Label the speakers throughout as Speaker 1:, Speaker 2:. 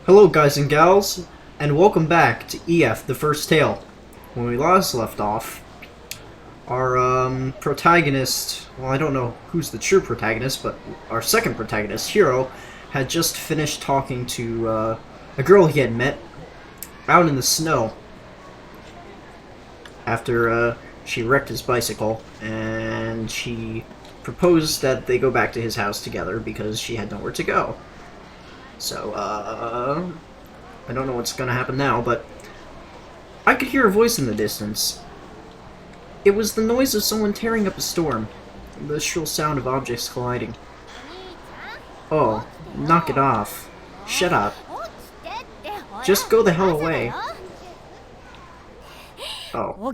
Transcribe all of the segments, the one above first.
Speaker 1: Hello guys and gals, and welcome back to EF, the First Tale. When we last left off, our protagonist, well, I don't know who's the true protagonist, but our second protagonist, Hiro, had just finished talking to a girl he had met out in the snow after she wrecked his bicycle, and she proposed that they go back to his house together because she had nowhere to go. So, I don't know what's gonna happen now, but I could hear a voice in the distance. It was the noise of someone tearing up a storm, the shrill sound of objects colliding. Oh, knock it off. Shut up. Just go the hell away. Oh.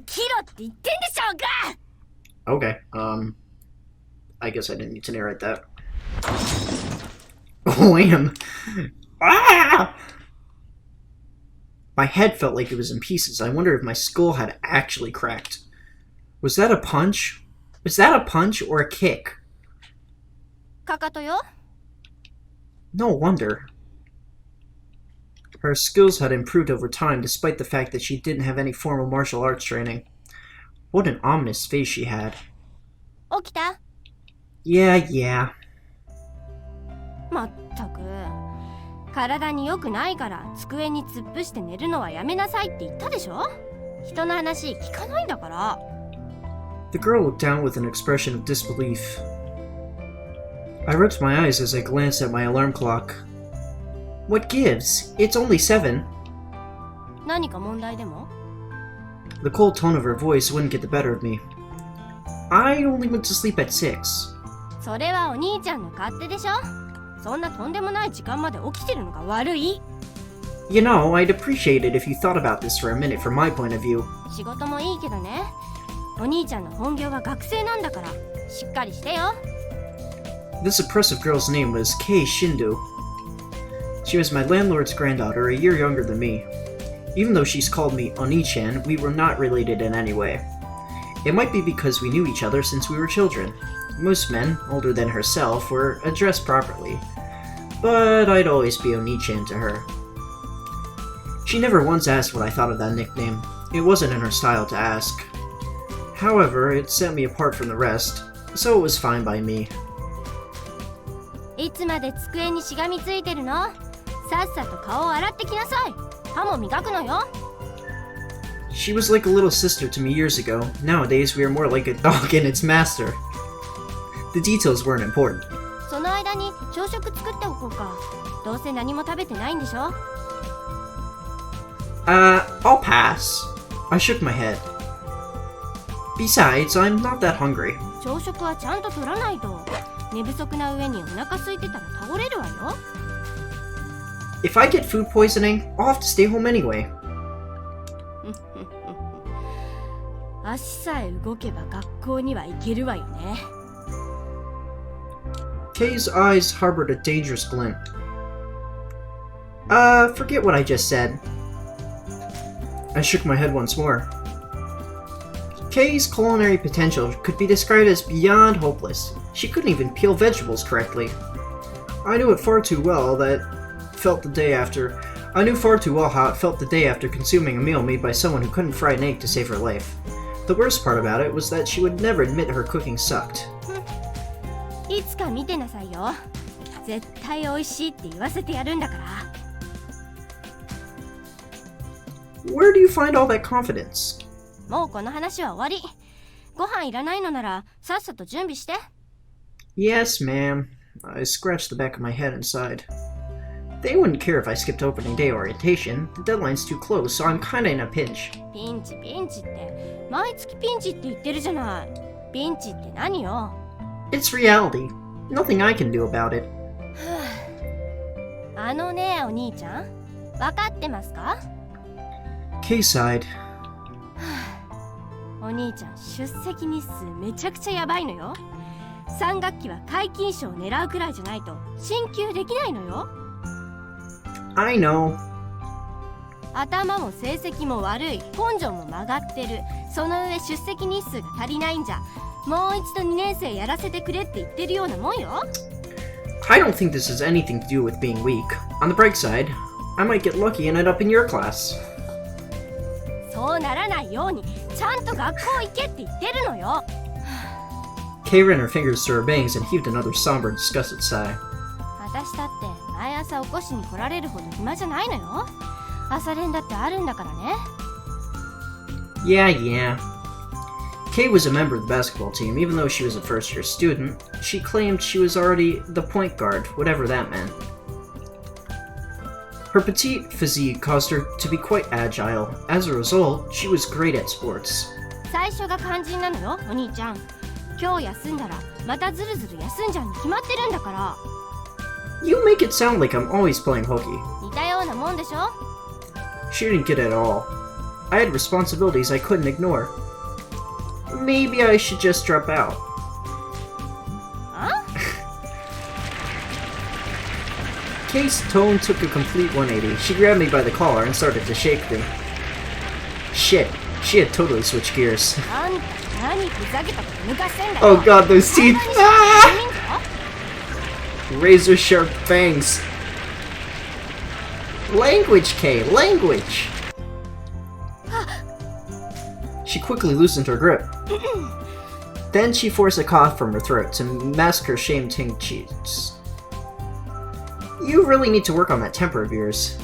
Speaker 1: Okay, I guess I didn't need to narrate that. Wham! Ah! My head felt like it was in pieces. I wonder if my skull had actually cracked. Was that a punch? Was that a punch or a kick? No wonder. Her skills had improved over time, despite the fact that she didn't have any formal martial arts training. What an ominous face she had. Yeah.
Speaker 2: まったく体に良くないから机に突っ伏して寝るのはやめなさいって言ったでしょ。人の話聞かないんだから。
Speaker 1: The girl looked down with an expression of disbelief. I rubbed my eyes as I glanced at my alarm clock. What gives? It's only 7.
Speaker 2: 何か問題でも?
Speaker 1: The cold tone of her voice wouldn't get the better of me. I only went to sleep at 6.
Speaker 2: それはお兄ちゃんの勝手でしょ。そんなとんでもない時間まで起きてるのが悪い。
Speaker 1: You know, I'd appreciate it if you thought about this for a minute from my point of view.
Speaker 2: 仕事もいいけどね。お兄ちゃんの本業は学生なんだから、しっかりしてよ。
Speaker 1: This oppressive girl's name was Kei Shindu. She was my landlord's granddaughter, a year younger than me. Even though she's called me Oni-chan, we were not related in any way. It might be because we knew each other since we were children. Most men, older than herself, were addressed properly, but I'd always be Oni-chan to her. She never once asked what I thought of that nickname. It wasn't in her style to ask. However, it set me apart from the rest, so it was fine by me.
Speaker 2: いつまで机にしがみついてるの？さっさと顔を洗ってきなさい。歯も磨くのよ。
Speaker 1: She was like a little sister to me years ago. Nowadays, we are more like a dog and its master. The details weren't important.
Speaker 2: その間に朝食作っておこうか。どうせ何も食べてないんでしょ。
Speaker 1: I'll pass. I shook my head. Besides, I'm not that hungry.
Speaker 2: 朝食はちゃんと取らないと。寝不足な上にお腹空いてたら倒れるわよ。
Speaker 1: If I get food poisoning, I'll have to stay home anyway.
Speaker 2: 足さえ動けば学校には行けるわよね。
Speaker 1: Kay's eyes harbored a dangerous glint. Forget what I just said. I shook my head once more. Kay's culinary potential could be described as beyond hopeless. She couldn't even peel vegetables correctly. I knew far too well how it felt the day after consuming a meal made by someone who couldn't fry an egg to save her life. The worst part about it was that she would never admit her cooking sucked.
Speaker 2: いつか見てなさいよ。絶対美味しいって言わせてやるんだから。
Speaker 1: Where do you find all that confidence?
Speaker 2: もうこの話は終わり。ご飯いらないのならさっさと準備して。
Speaker 1: Yes, ma'am. I scratched the back of my head and sighed. They wouldn't care if I skipped opening day orientation. The deadline's too close, so I'm kinda in a pinch.
Speaker 2: ピンチって毎月ピンチって言ってるじゃない。ピンチって何よ。
Speaker 1: It's reality. Nothing I can do about it.
Speaker 2: あのね、お兄ちゃん、分かってますか？
Speaker 1: Kay sighed.
Speaker 2: お兄ちゃん、出席日数めちゃくちゃやばいのよ。3学期は皆勤賞を狙うくらいじゃないと進級できないのよ。
Speaker 1: I know.
Speaker 2: 頭も成績も悪い、根性も曲がってる。その上出席日数が足りないんじゃ、もう一度2年生やらせてくれって言ってるようなもんよ。
Speaker 1: I don't think this has anything to do with being weak. On the bright side, I might get lucky and end up in your class.
Speaker 2: そうならないようにちゃんと学校行けって言ってるのよ。
Speaker 1: Kay ran her fingers through her bangs and heaved another somber, disgusted sigh.
Speaker 2: 私だって毎朝起こしに来られるほど暇じゃないのよ。朝練だってあるんだからね。
Speaker 1: Yeah. Kay was a member of the basketball team, even though she was a first-year student. She claimed she was already the point guard, whatever that meant. Her petite physique caused her to be quite agile. As a result, she was great at sports.
Speaker 2: 最初が肝心なのよ、お兄ちゃん。今日休んだらまたずるずる休んじゃうに決まってるんだから。
Speaker 1: You make it sound like I'm always playing hooky.
Speaker 2: 似たようなもんでしょ。
Speaker 1: She didn't get it at all. I had responsibilities I couldn't ignore. Maybe I should just drop out.
Speaker 2: Huh?
Speaker 1: Kay's tone took a complete 180. She grabbed me by the collar and started to shake me. Shit, she had totally switched gears.
Speaker 2: あんた何ふざけたこと抜かしてんだよ。
Speaker 1: Oh god, those teeth!
Speaker 2: そんなに
Speaker 1: Razor sharp fangs. Language, Kay, language! She quickly loosened her grip. Then she forced a cough from her throat to mask her shame-tinged cheeks. You really need to work on that temper of yours.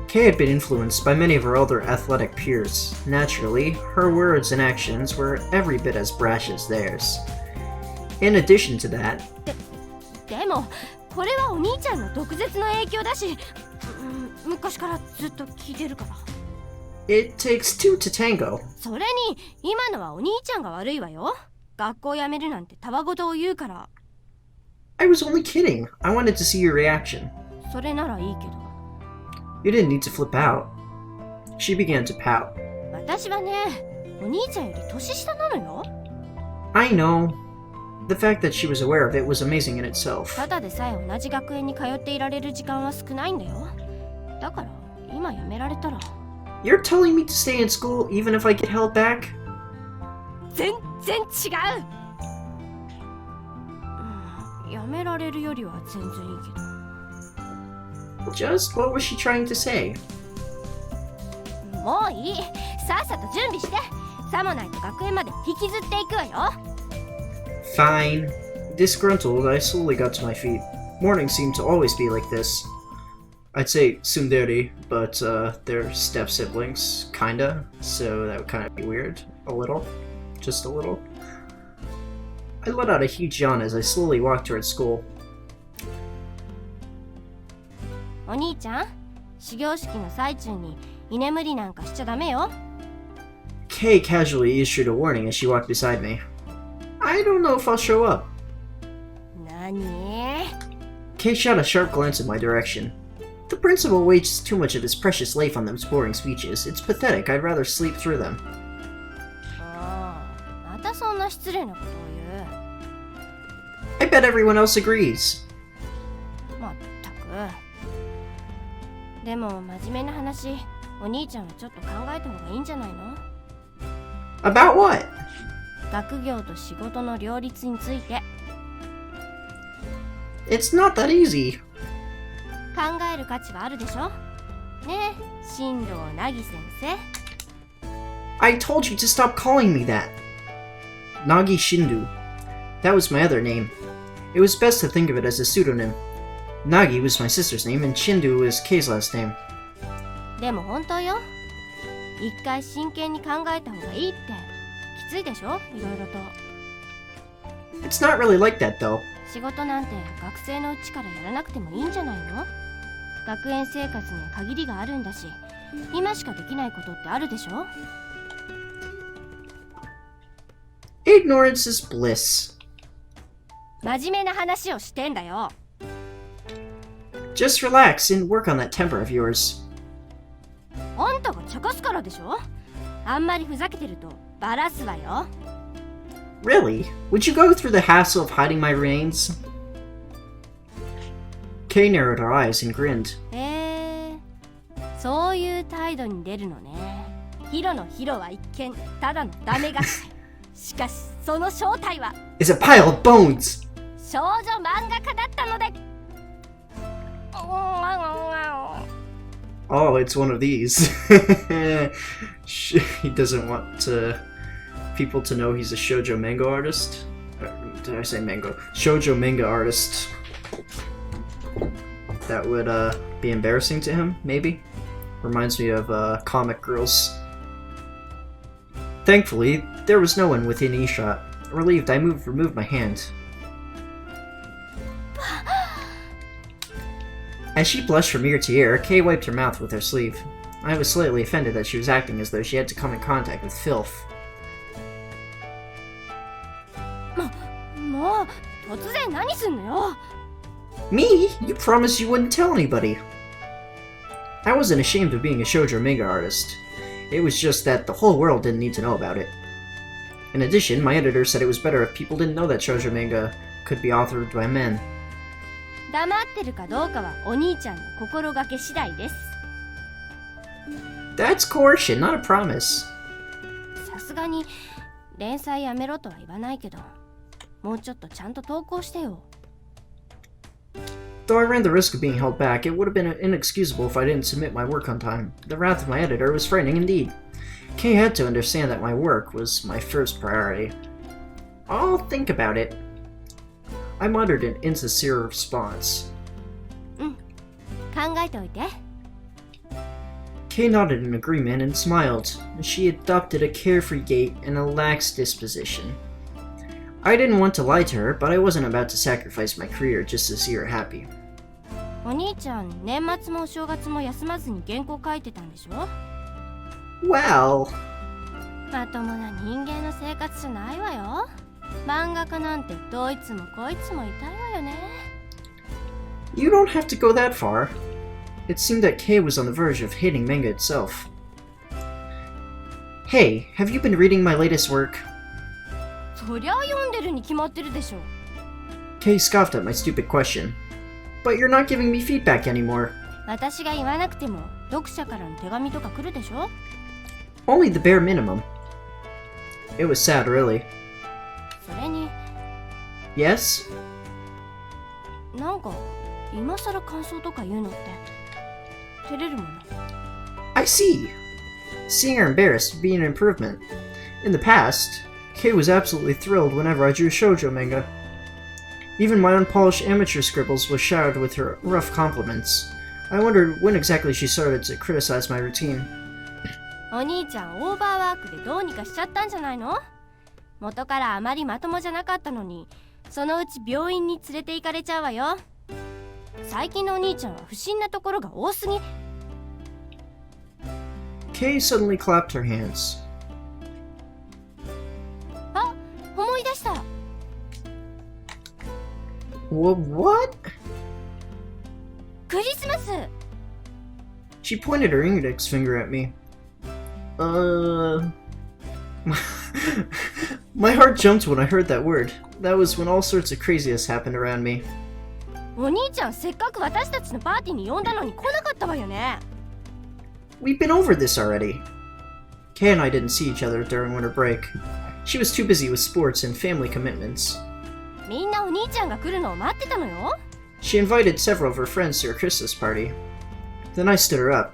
Speaker 1: Kay had been influenced by many of her older athletic peers. Naturally, her words and actions were every bit as brash as theirs. In addition to that,
Speaker 2: でもこれはお兄ちゃんの毒舌の影響だし、昔からずっと聞いてるから。
Speaker 1: it takes two to tango.
Speaker 2: それに今のはお兄ちゃんが悪いわよ。学校辞めるなんてたわごとを言うから。
Speaker 1: I was only kidding. I wanted to see your reaction.
Speaker 2: それならいいけど。
Speaker 1: You didn't need to flip out. She began to pout.
Speaker 2: 私はね、お兄ちゃんより年下なのよ。
Speaker 1: I know. The fact that she was aware of it was amazing in itself.
Speaker 2: ただでさえ同じ学園に通っていられる時間は少ないんだよ。だから今辞められたら。
Speaker 1: You're telling me to stay in school even if I get held back?
Speaker 2: 全然違う。辞められるよりは全然いいけど。
Speaker 1: Just what was she trying to say?
Speaker 2: もういい。さっさと準備して。さもないと学園まで引きずっていくわよ。
Speaker 1: Fine. Disgruntled, I slowly got to my feet. Mornings seemed to always be like this. I'd say tsundere, but they're step-siblings, kinda, so that would kinda be weird. A little. Just a little. I let out a huge yawn as I slowly walked towards school.
Speaker 2: お兄ちゃん、始業式の最中に居眠りなんかしちゃダメよ。
Speaker 1: Kay casually issued a warning as she walked beside me. I don't know if I'll show up.
Speaker 2: 何？
Speaker 1: Kay shot a sharp glance in my direction. The principal wastes too much of his precious life on those boring speeches. It's pathetic. I'd rather sleep through them.
Speaker 2: ああ、またそんな失礼なことを言う。
Speaker 1: I bet everyone else agrees.
Speaker 2: まったく。でも真面目な話、お兄ちゃんはちょっと考えた方がいいんじゃないの？
Speaker 1: About what?
Speaker 2: 学業と仕事の両立について。
Speaker 1: It's not that easy.
Speaker 2: 考える価値はあるでしょ？ねえ、進藤凪先生。
Speaker 1: I told you to stop calling me that. Nagi Shindu. That was my other name. It was best to think of it as a pseudonym. Nagi was my sister's name and Shindu was Kei's last name.
Speaker 2: でも本当よ。一回真剣に考えた方がいいって。きついでしょ？いろいろと。
Speaker 1: It's not really like that though.
Speaker 2: 仕事なんて学生のうちからやらなくてもいいんじゃないの？学園生活には限りがあるんだし、今しかできないことってあるでしょ？
Speaker 1: Ignorance is bliss.
Speaker 2: 真面目な話をしてんだよ。
Speaker 1: Just relax and work on that temper of yours.
Speaker 2: あんたが茶化すからでしょ？あんまりふざけてるとバラすわよ。
Speaker 1: Really? Would you go through the hassle of hiding my remains? Kay narrowed her eyes and grinned.
Speaker 2: そういう態度に出るのね。ヒロのヒロは一見ただのダメガキ。しかしその正体は
Speaker 1: It's a pile of bones!
Speaker 2: 少女漫画家だったので。
Speaker 1: Oh, it's one of these. He doesn't want people to know he's a shoujo manga artist. Did I say mango? Shoujo manga artist. That would be embarrassing to him, maybe? Reminds me of comic girls. Thankfully, there was no one within earshot. Relieved, I removed my hand. As she blushed from ear to ear, Kay wiped her mouth with her sleeve. I was slightly offended that she was acting as though she had to come in contact with filth.
Speaker 2: もう突然何すんのよ
Speaker 1: Me? You promised you wouldn't tell anybody. I wasn't ashamed of being a shoujo manga artist. It was just that the whole world didn't need to know about it. In addition, my editor said it was better if people didn't know that shoujo manga could be authored by men.
Speaker 2: 黙ってるかどうかはお兄ちゃんの心がけ次第です
Speaker 1: That's coercion, not a promise.
Speaker 2: さすがに連載やめろとは言わないけどもうちょっとちゃんと投稿してよ
Speaker 1: Though I ran the risk of being held back, it would have been inexcusable if I didn't submit my work on time. The wrath of my editor was frightening indeed. Kay had to understand that my work was my first priority. I'll think about it. I muttered an insincere response.
Speaker 2: 考えておいて
Speaker 1: Kay nodded in agreement and smiled. She adopted a carefree gait and a lax disposition. I didn't want to lie to her, but I wasn't about to sacrifice my career just to see her happy.
Speaker 2: お兄ちゃん年末もお正月も休まずに原稿書いてたんでしょ
Speaker 1: Well...
Speaker 2: まともな人間の生活じゃないわよ漫画家なんてどいつもこいつも痛いわよね
Speaker 1: You don't have to go that far. It seemed that Kay was on the verge of hating manga itself. Hey, have you been reading my latest work?
Speaker 2: そりゃ読んでるに決まってるでしょ
Speaker 1: Kay scoffed at my stupid question. But you're not giving me feedback anymore.
Speaker 2: 私が言わなくても読者からの手紙とか来るでしょ
Speaker 1: Only the bare minimum. It was sad, really.
Speaker 2: それに
Speaker 1: Yes?
Speaker 2: なんか今更感想とか言うのって照れるもの
Speaker 1: I see. Seeing her embarrassed would be an improvement. In the past, Kay was absolutely thrilled whenever I drew shoujo manga. Even my unpolished amateur scribbles was showered with her rough compliments. I wondered when exactly she started to criticize my routine.
Speaker 2: お兄ちゃんオーバーワークでどうにかしちゃったんじゃないの元からあまりまともじゃなかったのにそのうち病院に連れて行かれちゃうわよ最近のお兄ちゃんは不審なところが多すぎ
Speaker 1: Kay suddenly clapped her hands.
Speaker 2: あ、思い出した
Speaker 1: What?
Speaker 2: クリスマス
Speaker 1: She pointed her index finger at me. My heart jumped when I heard that word. That was when all sorts of craziness happened around me.
Speaker 2: お兄ちゃんせっかく私たちのパーティーに呼んだのに来なかったわよね
Speaker 1: We've been over this already. Kay and I didn't see each other during winter break. She was too busy with sports and family commitments.
Speaker 2: みんなお兄ちゃんが来るのを待ってたのよ
Speaker 1: She invited several of her friends to her Christmas party. Then I stood her up.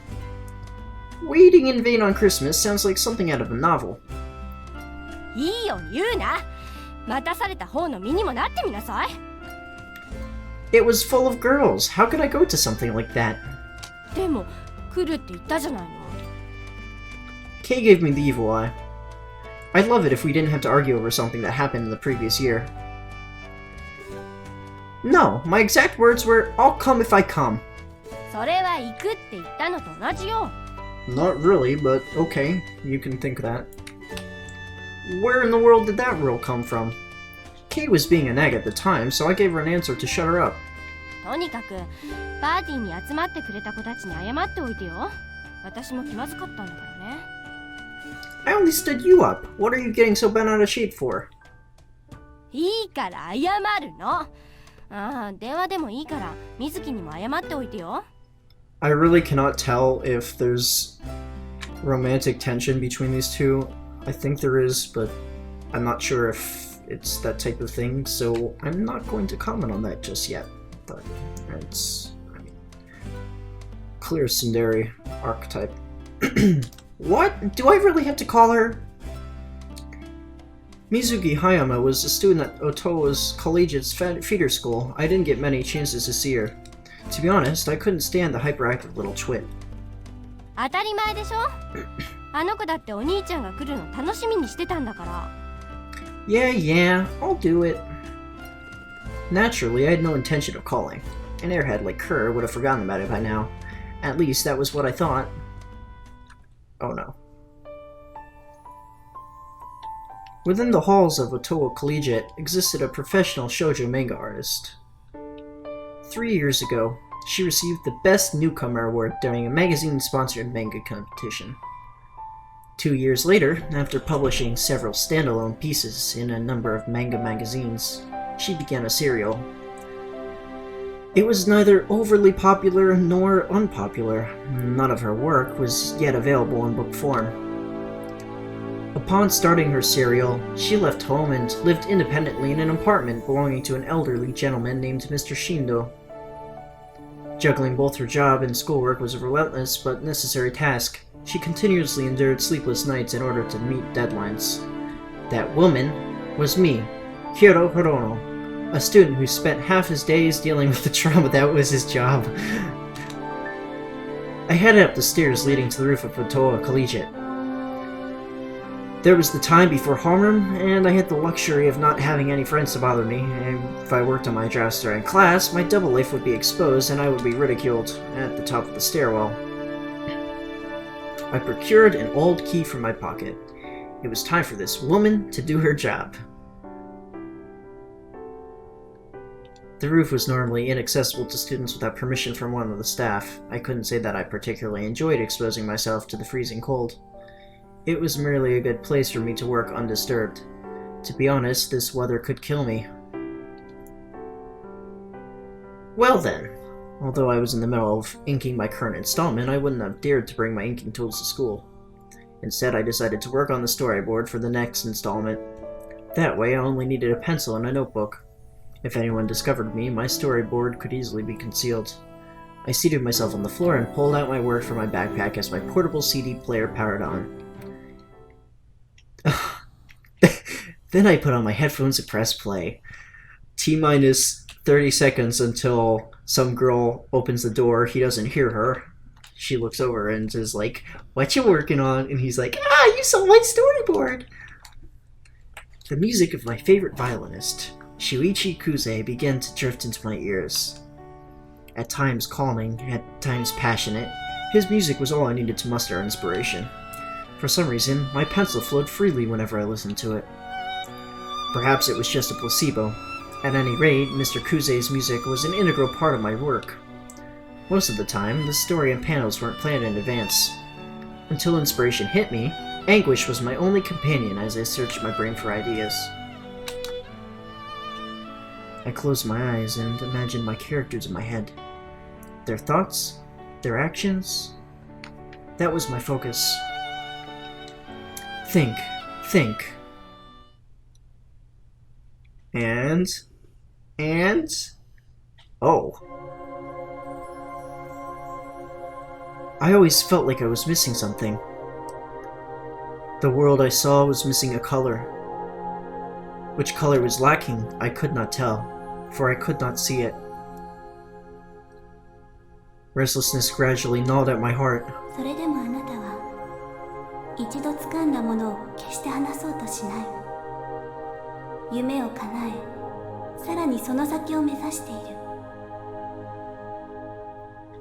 Speaker 1: Waiting in vain on Christmas sounds like something out of a novel.
Speaker 2: いいよ言うな待たされた方の身にもなってみなさい
Speaker 1: It was full of girls. How could I go to something like that?
Speaker 2: でも来るって言ったじゃないの
Speaker 1: Kay gave me the evil eye. I'd love it if we didn't have to argue over something that happened in the previous year. No, my exact words were, I'll come if I come.
Speaker 2: それは行くって言ったのと同じよ
Speaker 1: Not really, but okay, you can think that. Where in the world did that rule come from? Kay was being a nag at the time, so I gave her an answer to shut her up.
Speaker 2: とにかくパーティーに集まってくれた子たちに謝っておいてよ私も気まずかったんだからね
Speaker 1: I only stood you up. What are you getting so bent out of shape for?
Speaker 2: いいから謝るのああ電話でもいいから水木にも謝っておいてよ
Speaker 1: I really cannot tell if there's romantic tension between these two. I think there is, but I'm not sure if it's that type of thing, so I'm not going to comment on that just yet. But it's... I mean, clear tsundere archetype. What? Do I really have to call her? Mizuki Hayama was a student at Otowa's collegiate feeder school. I didn't get many chances to see her. To be honest, I couldn't stand the hyperactive little twit.
Speaker 2: 当たり前でしょあの子だってお兄ちゃんが来るの楽しみにしてたんだから。
Speaker 1: Yeah, I'll do it. Naturally, I had no intention of calling. An airhead like her would have forgotten about it by now. At least that was what I thought. Oh no. Within the halls of Otowa Collegiate existed a professional shoujo manga artist. 3 years ago, she received the Best Newcomer award during a magazine-sponsored manga competition. 2 years later, after publishing several standalone pieces in a number of manga magazines, she began a serial. It was neither overly popular nor unpopular. None of her work was yet available in book form. Upon starting her serial, she left home and lived independently in an apartment belonging to an elderly gentleman named Mr. Shindo. Juggling both her job and schoolwork was a relentless but necessary task. She continuously endured sleepless nights in order to meet deadlines. That woman was me, Hiro Hirono, a student who spent half his days dealing with the trauma that was his job. I headed up the stairs leading to the roof of Otowa Collegiate. There was the time before homeroom, and I had the luxury of not having any friends to bother me. If I worked on my drafts during class, my double life would be exposed and I would be ridiculed at the top of the stairwell. I procured an old key from my pocket. It was time for this woman to do her job. The roof was normally inaccessible to students without permission from one of the staff. I couldn't say that I particularly enjoyed exposing myself to the freezing cold. It was merely a good place for me to work undisturbed. To be honest, this weather could kill me. Well then, although I was in the middle of inking my current installment, I wouldn't have dared to bring my inking tools to school. Instead, I decided to work on the storyboard for the next installment. That way, I only needed a pencil and a notebook. If anyone discovered me, my storyboard could easily be concealed. I seated myself on the floor and pulled out my work from my backpack as my portable CD player powered on. Then I put on my headphones and pressed play. T-minus 30 seconds until some girl opens the door. He doesn't hear her. She looks over and is like, "What you working on?" And he's like, "Ah, you saw my storyboard!" The music of my favorite violinist, Shuichi Kuze, began to drift into my ears. At times calming, at times passionate, his music was all I needed to muster inspiration. For some reason, my pencil flowed freely whenever I listened to it. Perhaps it was just a placebo. At any rate, Mr. Kuze's music was an integral part of my work. Most of the time, the story and panels weren't planned in advance. Until inspiration hit me, anguish was my only companion as I searched my brain for ideas. I closed my eyes and imagined my characters in my head. Their thoughts, their actions. That was my focus. Think. And... oh. I always felt like I was missing something. The world I saw was missing a color. Which color was lacking, I could not tell, for I could not see it. Restlessness gradually gnawed at my heart.
Speaker 3: それでもあなたは一度掴んだものを決して離そうとしない。夢を叶え、さらにその先を目指している。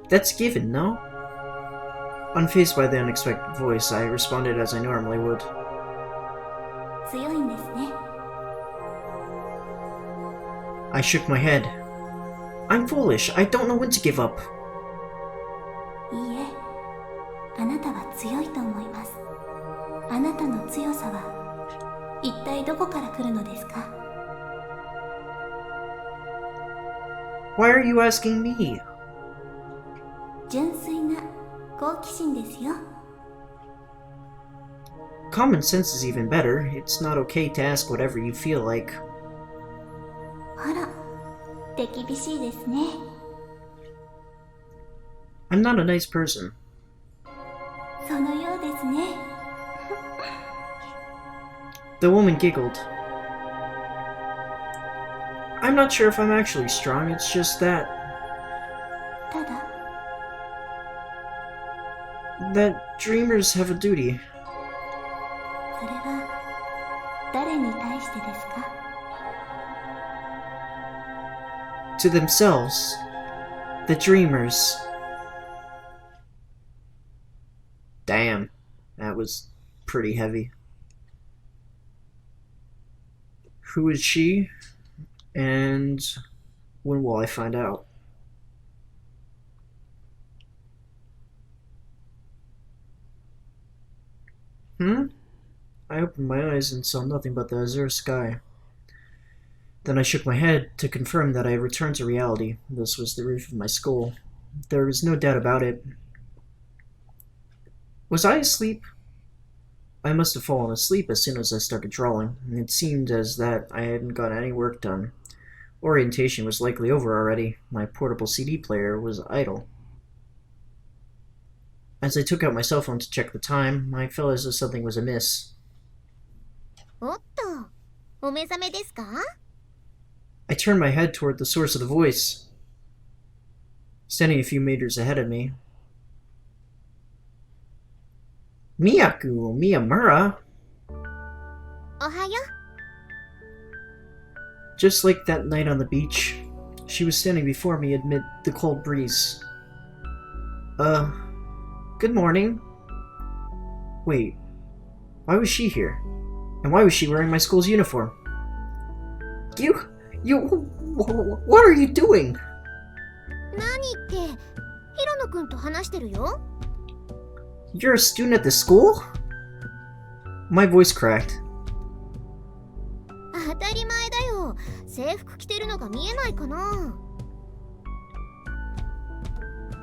Speaker 1: That's given, no? Unfazed by the unexpected voice, I responded as I normally would.
Speaker 3: 強いんですね。
Speaker 1: I shook my head. I'm foolish. I don't know when to give up.
Speaker 3: いいえ、あなたは強いと思います。あなたの強さは一体どこから来るのですか？
Speaker 1: Why are you asking me?
Speaker 3: 純粋な好奇心ですよ。
Speaker 1: Common sense is even better. It's not okay to ask whatever you feel like.
Speaker 3: あら、手厳しいですね。
Speaker 1: I'm not a nice person.
Speaker 3: そのようですね。
Speaker 1: The woman giggled. I'm not sure if I'm actually strong, it's just that
Speaker 3: ただ、
Speaker 1: dreamers have a duty.
Speaker 3: それは誰に対してですか？
Speaker 1: To themselves. The dreamers. Damn, that was pretty heavy. Who is she? And when will I find out? I opened my eyes and saw nothing but the azure sky. Then I shook my head to confirm that I had returned to reality. This was the roof of my skull. There was no doubt about it. Was I asleep? I must have fallen asleep as soon as I started drawing. It seemed as that I hadn't got any work done. Orientation was likely over already. My portable CD player was idle. As I took out my cell phone to check the time, I felt as if something was amiss.
Speaker 4: おっと、お目覚めですか？
Speaker 1: I turned my head toward the source of the voice. Standing a few meters ahead of me. Miyako Miyamura!
Speaker 4: おはよ
Speaker 1: Just like that night on the beach, she was standing before me amid the cold breeze. Good morning. Wait, why was she here? And why was she wearing my school's uniform? What are you doing?
Speaker 4: う。何って、ヒロノくんと話してるよ。
Speaker 1: You're a student at the school? My voice cracked.
Speaker 4: 当たり前だよ。制服着てるのが見えないかな。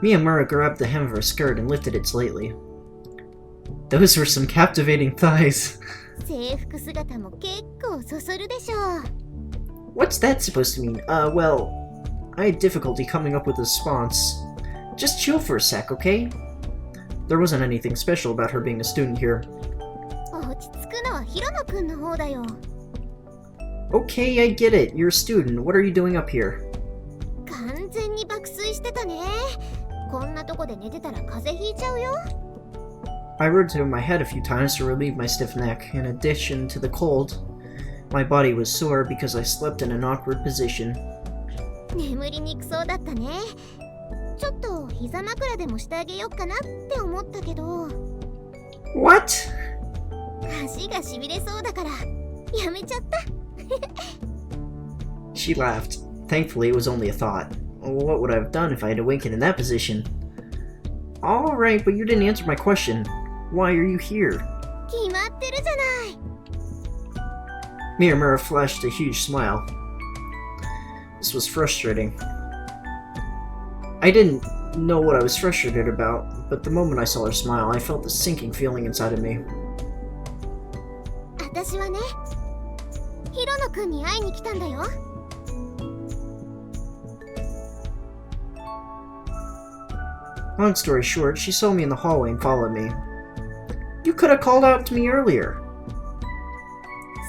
Speaker 1: Miyamura grabbed the hem of her skirt and lifted it slightly. Those were some captivating thighs.
Speaker 4: 制服姿も結構そそるでしょ。
Speaker 1: What's that supposed to mean? Well, I had difficulty coming up with a response. Just chill for a sec, okay? There wasn't anything special about her being a student here.
Speaker 4: 落ち着くのはヒロノくんの方だよ。
Speaker 1: Okay, I get it. You're a student. What are you doing up here?
Speaker 4: 完全に爆睡してたね。こんなとこで寝てたら風邪ひいちゃうよ。
Speaker 1: I rotated my head a few times to relieve my stiff neck. In addition to the cold, my body was sore because I slept in an awkward position.
Speaker 4: 眠りにくそうだったね。ちょっと膝枕でもしてあげようかなって思ったけど。
Speaker 1: What?
Speaker 4: 足がしびれそうだからやめちゃった。
Speaker 1: She laughed. Thankfully, it was only a thought. What would I have done if I had awakened in that position? Alright, but you didn't answer my question. Why are you here?
Speaker 4: 決まってるじゃない。
Speaker 1: Miyamura flashed a huge smile. This was frustrating. I didn't know what I was frustrated about, but the moment I saw her smile, I felt the sinking feeling inside of me.
Speaker 4: 私はね、ヒロノくんに会いに来たんだよ。
Speaker 1: Long story short, she saw me in the hallway and followed me. You could have called out to me earlier.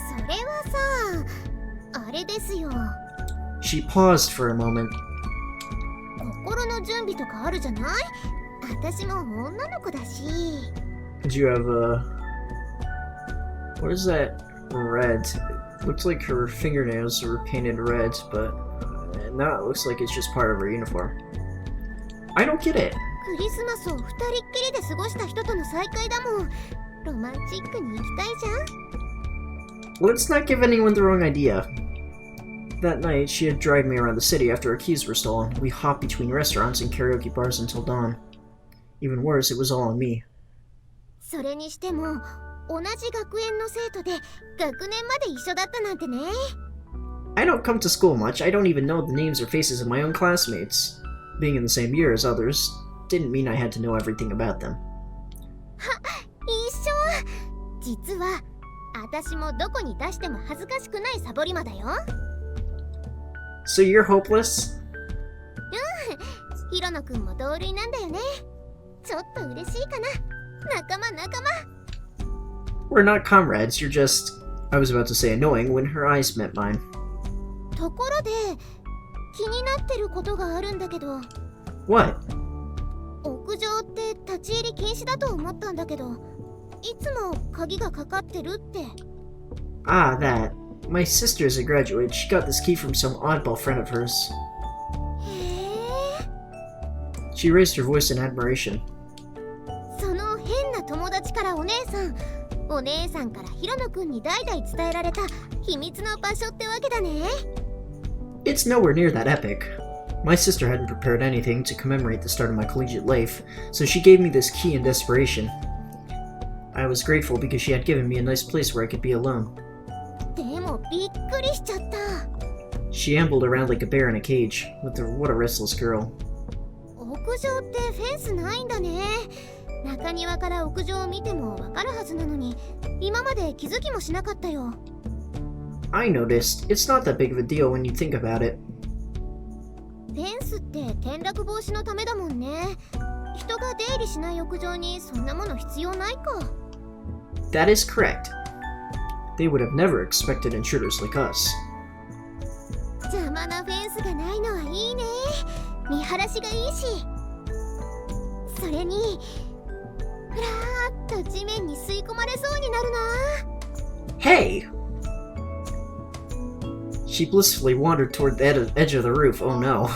Speaker 4: それはさ、あれですよ。
Speaker 1: She paused for a moment.
Speaker 4: 心の準備とかあるじゃない？私も女の子だし。
Speaker 1: Did you have a... What is that red? It looks like her fingernails were painted red, but now it looks like it's just part of her uniform. I don't get it.
Speaker 4: クリスマスを二人っきりで過ごした人との再会だもん。ロマンチックに行きたいじゃん。
Speaker 1: Let's not give anyone the wrong idea. That night, she had dragged me around the city after our keys were stolen. We hopped between restaurants and karaoke bars until dawn. Even worse, it was all on me.
Speaker 4: それにしても、同じ学園の生徒で学年まで一緒だったなんてね。
Speaker 1: I don't come to school much. I don't even know the names or faces of my own classmates. Being in the same year as others didn't mean I had to know everything about them.
Speaker 4: 一緒。実は、私もどこに出しても恥ずかしくないサボり魔だよ。
Speaker 1: So you're hopeless?
Speaker 4: ヒロロノくんも同類なんだよね。ちょっと嬉しいかな。仲間仲間。
Speaker 1: We're not comrades, you're just... I was about to say annoying when her eyes met mine.
Speaker 4: ところで気になってることがあるんだけど。
Speaker 1: What?
Speaker 4: 屋上って立ち入り禁止だと思ったんだけど、いつも鍵がかかってるって。
Speaker 1: Ah, that. My sister is a graduate. She got this key from some oddball friend of hers.
Speaker 4: へえ。
Speaker 1: She raised her voice in admiration.
Speaker 4: その変な友達からお姉さん、お姉さんからヒロノくんに代々伝えられた秘密の場所ってわけだね。
Speaker 1: It's nowhere near that epic. My sister hadn't prepared anything to commemorate the start of my collegiate life, so she gave me this key in desperation. I was grateful because she had given me a nice place where I could be alone.
Speaker 4: でもびっくりしちゃった。
Speaker 1: She ambled around like a bear in a cage. What a restless girl.
Speaker 4: 屋上ってフェンスないんだね。中庭から屋上を見てもわかるはずなのに、今まで気づきもしなかったよ。
Speaker 1: I noticed. It's not that big of a deal when you think about it.
Speaker 4: フェンスって転落防止のためだもんね。人が出入りしない屋上にそんなもの必要ないか。
Speaker 1: That is correct. They would have never expected intruders like us.
Speaker 4: 邪魔なフェンスがないのはいいね。見晴らしがいいし。それにふらーっと地面に吸い込まれそうになるな。
Speaker 1: Hey! She blissfully wandered toward the edge of the roof. Oh no.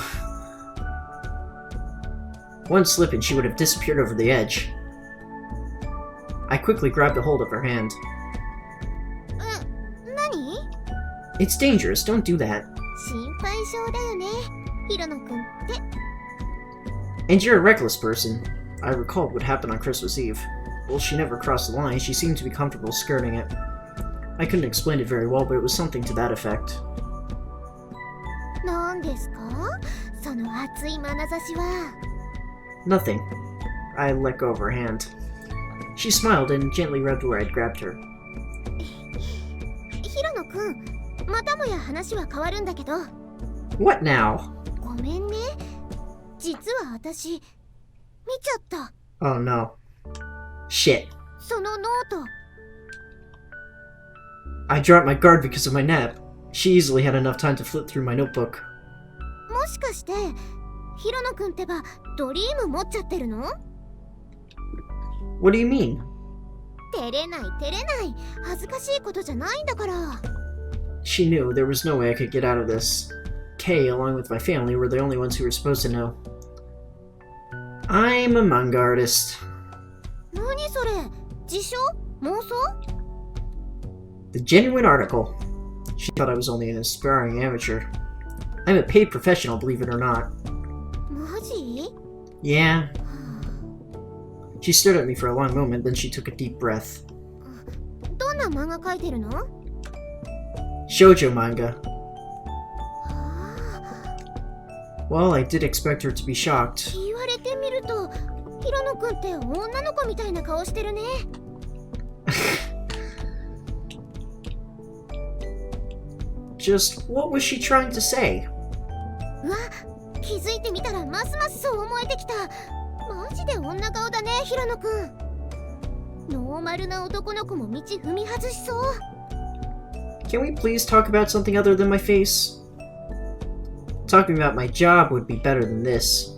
Speaker 1: One slip and she would have disappeared over the edge. I quickly grabbed a hold of her hand.
Speaker 4: 何？
Speaker 1: It's dangerous, don't do that.
Speaker 4: 心配性だよね、ヒロノくんって。
Speaker 1: And you're a reckless person. I recalled what happened on Christmas Eve. Well, she never crossed the line, she seemed to be comfortable skirting it. I couldn't explain it very well, but it was something to that effect.
Speaker 4: 何ですか？その熱い眼差しは。
Speaker 1: Nothing. I let go of her hand. She smiled and gently rubbed where I'd grabbed her.
Speaker 4: ヒロノくん、またもや話は変わるんだけど。
Speaker 1: What now?
Speaker 4: ごめんね。実は私、見ちゃった。
Speaker 1: Oh no. Shit.
Speaker 4: そのノート。
Speaker 1: I dropped my guard because of my nap. She easily had enough time to flip through my notebook.
Speaker 4: もしかして、ヒロノくんってば、ドリーム持っちゃってるの？
Speaker 1: What do you mean?
Speaker 4: 照れない照れない。恥ずかしいことじゃないんだから。
Speaker 1: She knew there was no way I could get out of this. Kay, along with my family, were the only ones who were supposed to know. I'm a manga artist.
Speaker 4: 何それ？自称？妄想？
Speaker 1: The genuine article. She thought I was only an aspiring amateur. I'm a paid professional, believe it or not.
Speaker 4: マジ？
Speaker 1: Yeah. She stared at me for a long moment, then she took a deep breath.
Speaker 4: どんな漫画描いてるの？
Speaker 1: Shoujo manga.
Speaker 4: は
Speaker 1: Well, I did expect her to be shocked.
Speaker 4: 言われてみると、ヒロノくんって女の子みたいな顔してるね。
Speaker 1: Just what was she trying to say?
Speaker 4: うわ、気づいてみたらますますそう思えてきた。マジで女顔だね、ヒロノくん。ノーマルな男の子も道踏み外しそう。
Speaker 1: Can we please talk about something other than my face? Talking about my job would be better than this.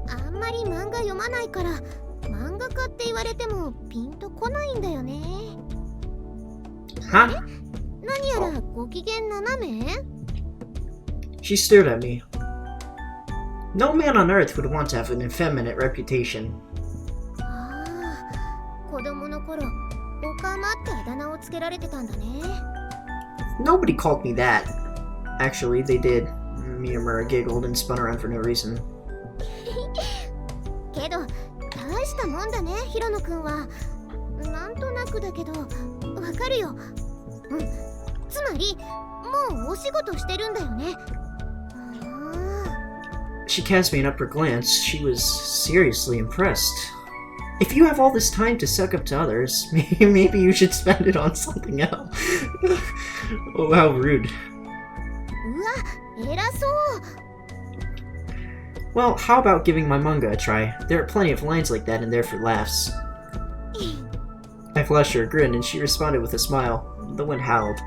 Speaker 4: あんまり漫画読まないから、漫画家って言われてもピンとこないんだよね。
Speaker 1: Huh?
Speaker 4: 何やらご機嫌斜め？
Speaker 1: She stared at me. No man on earth would want to have an effeminate reputation.
Speaker 4: ああ、子供の頃、オカマってあだ名をつけられてたんだね。
Speaker 1: Nobody called me that. Actually, they did. Miyamura giggled and spun around for no reason.
Speaker 4: けど、大したもんだね、ヒロノくんは。なんとなくだけど、わかるよ。つまり、もうお仕事してるんだよね。
Speaker 1: She cast me an upward glance. She was seriously impressed. If you have all this time to suck up to others, maybe you should spend it on something else. Oh, how rude.
Speaker 4: うわ、偉そう。
Speaker 1: Well, how about giving my manga a try? There are plenty of lines like that in there for laughs. I flashed her a grin, and she responded with a smile. The wind howled.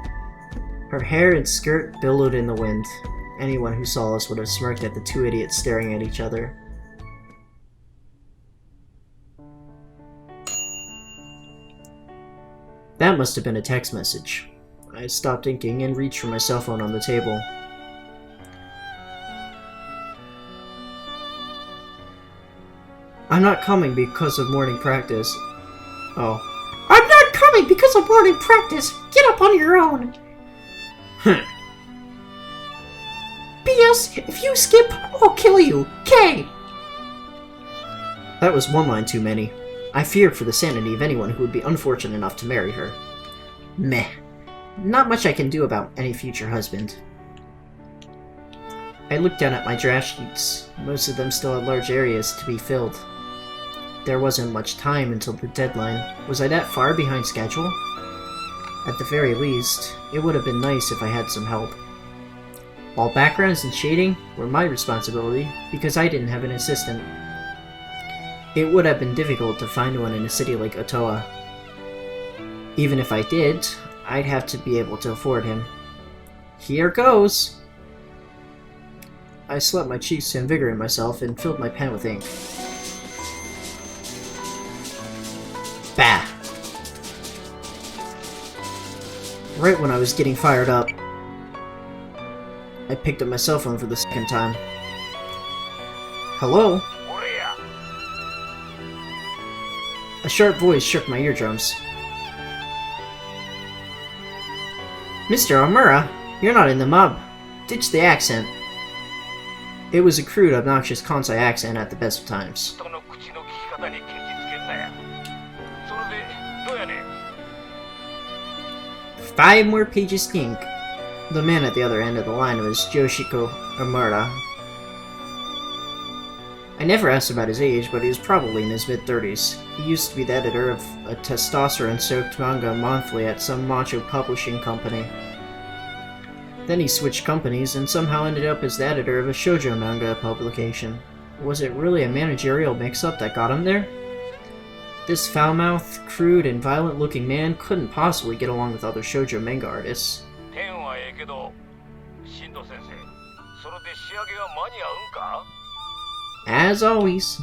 Speaker 1: Her hair and skirt billowed in the wind. Anyone who saw us would have smirked at the two idiots staring at each other. That must have been a text message. I stopped inking and reached for my cell phone on the table. I'm not coming because of morning practice. Oh. I'm not coming because of morning practice! Get up on your own! P.S. If you skip, I'll kill you! K! That was one line too many. I feared for the sanity of anyone who would be unfortunate enough to marry her. Meh. Not much I can do about any future husband. I looked down at my draft sheets. Most of them still had large areas to be filled. There wasn't much time until the deadline. Was I that far behind schedule? At the very least, it would have been nice if I had some help. All backgrounds and shading were my responsibility because I didn't have an assistant. It would have been difficult to find one in a city like Otoa. Even if I did, I'd have to be able to afford him. Here goes! I slapped my cheeks to invigorate myself and filled my pen with ink. Bah! Right when I was getting fired up, I picked up my cell phone for the second time. Hello? A sharp voice shook my eardrums. Mr. Amura, you're not in the mob. Ditch the accent. It was a crude, obnoxious Kansai accent at the best of times. 5 more pages to ink. The man at the other end of the line was Yoshiko Amura. I never asked about his age, but he was probably in his mid-30s. He used to be the editor of a testosterone-soaked manga monthly at some macho publishing company. Then he switched companies and somehow ended up as the editor of a shoujo manga publication. Was it really a managerial mix-up that got him there? This foul-mouthed, crude, and violent-looking man couldn't possibly get along with other shoujo manga artists. As always.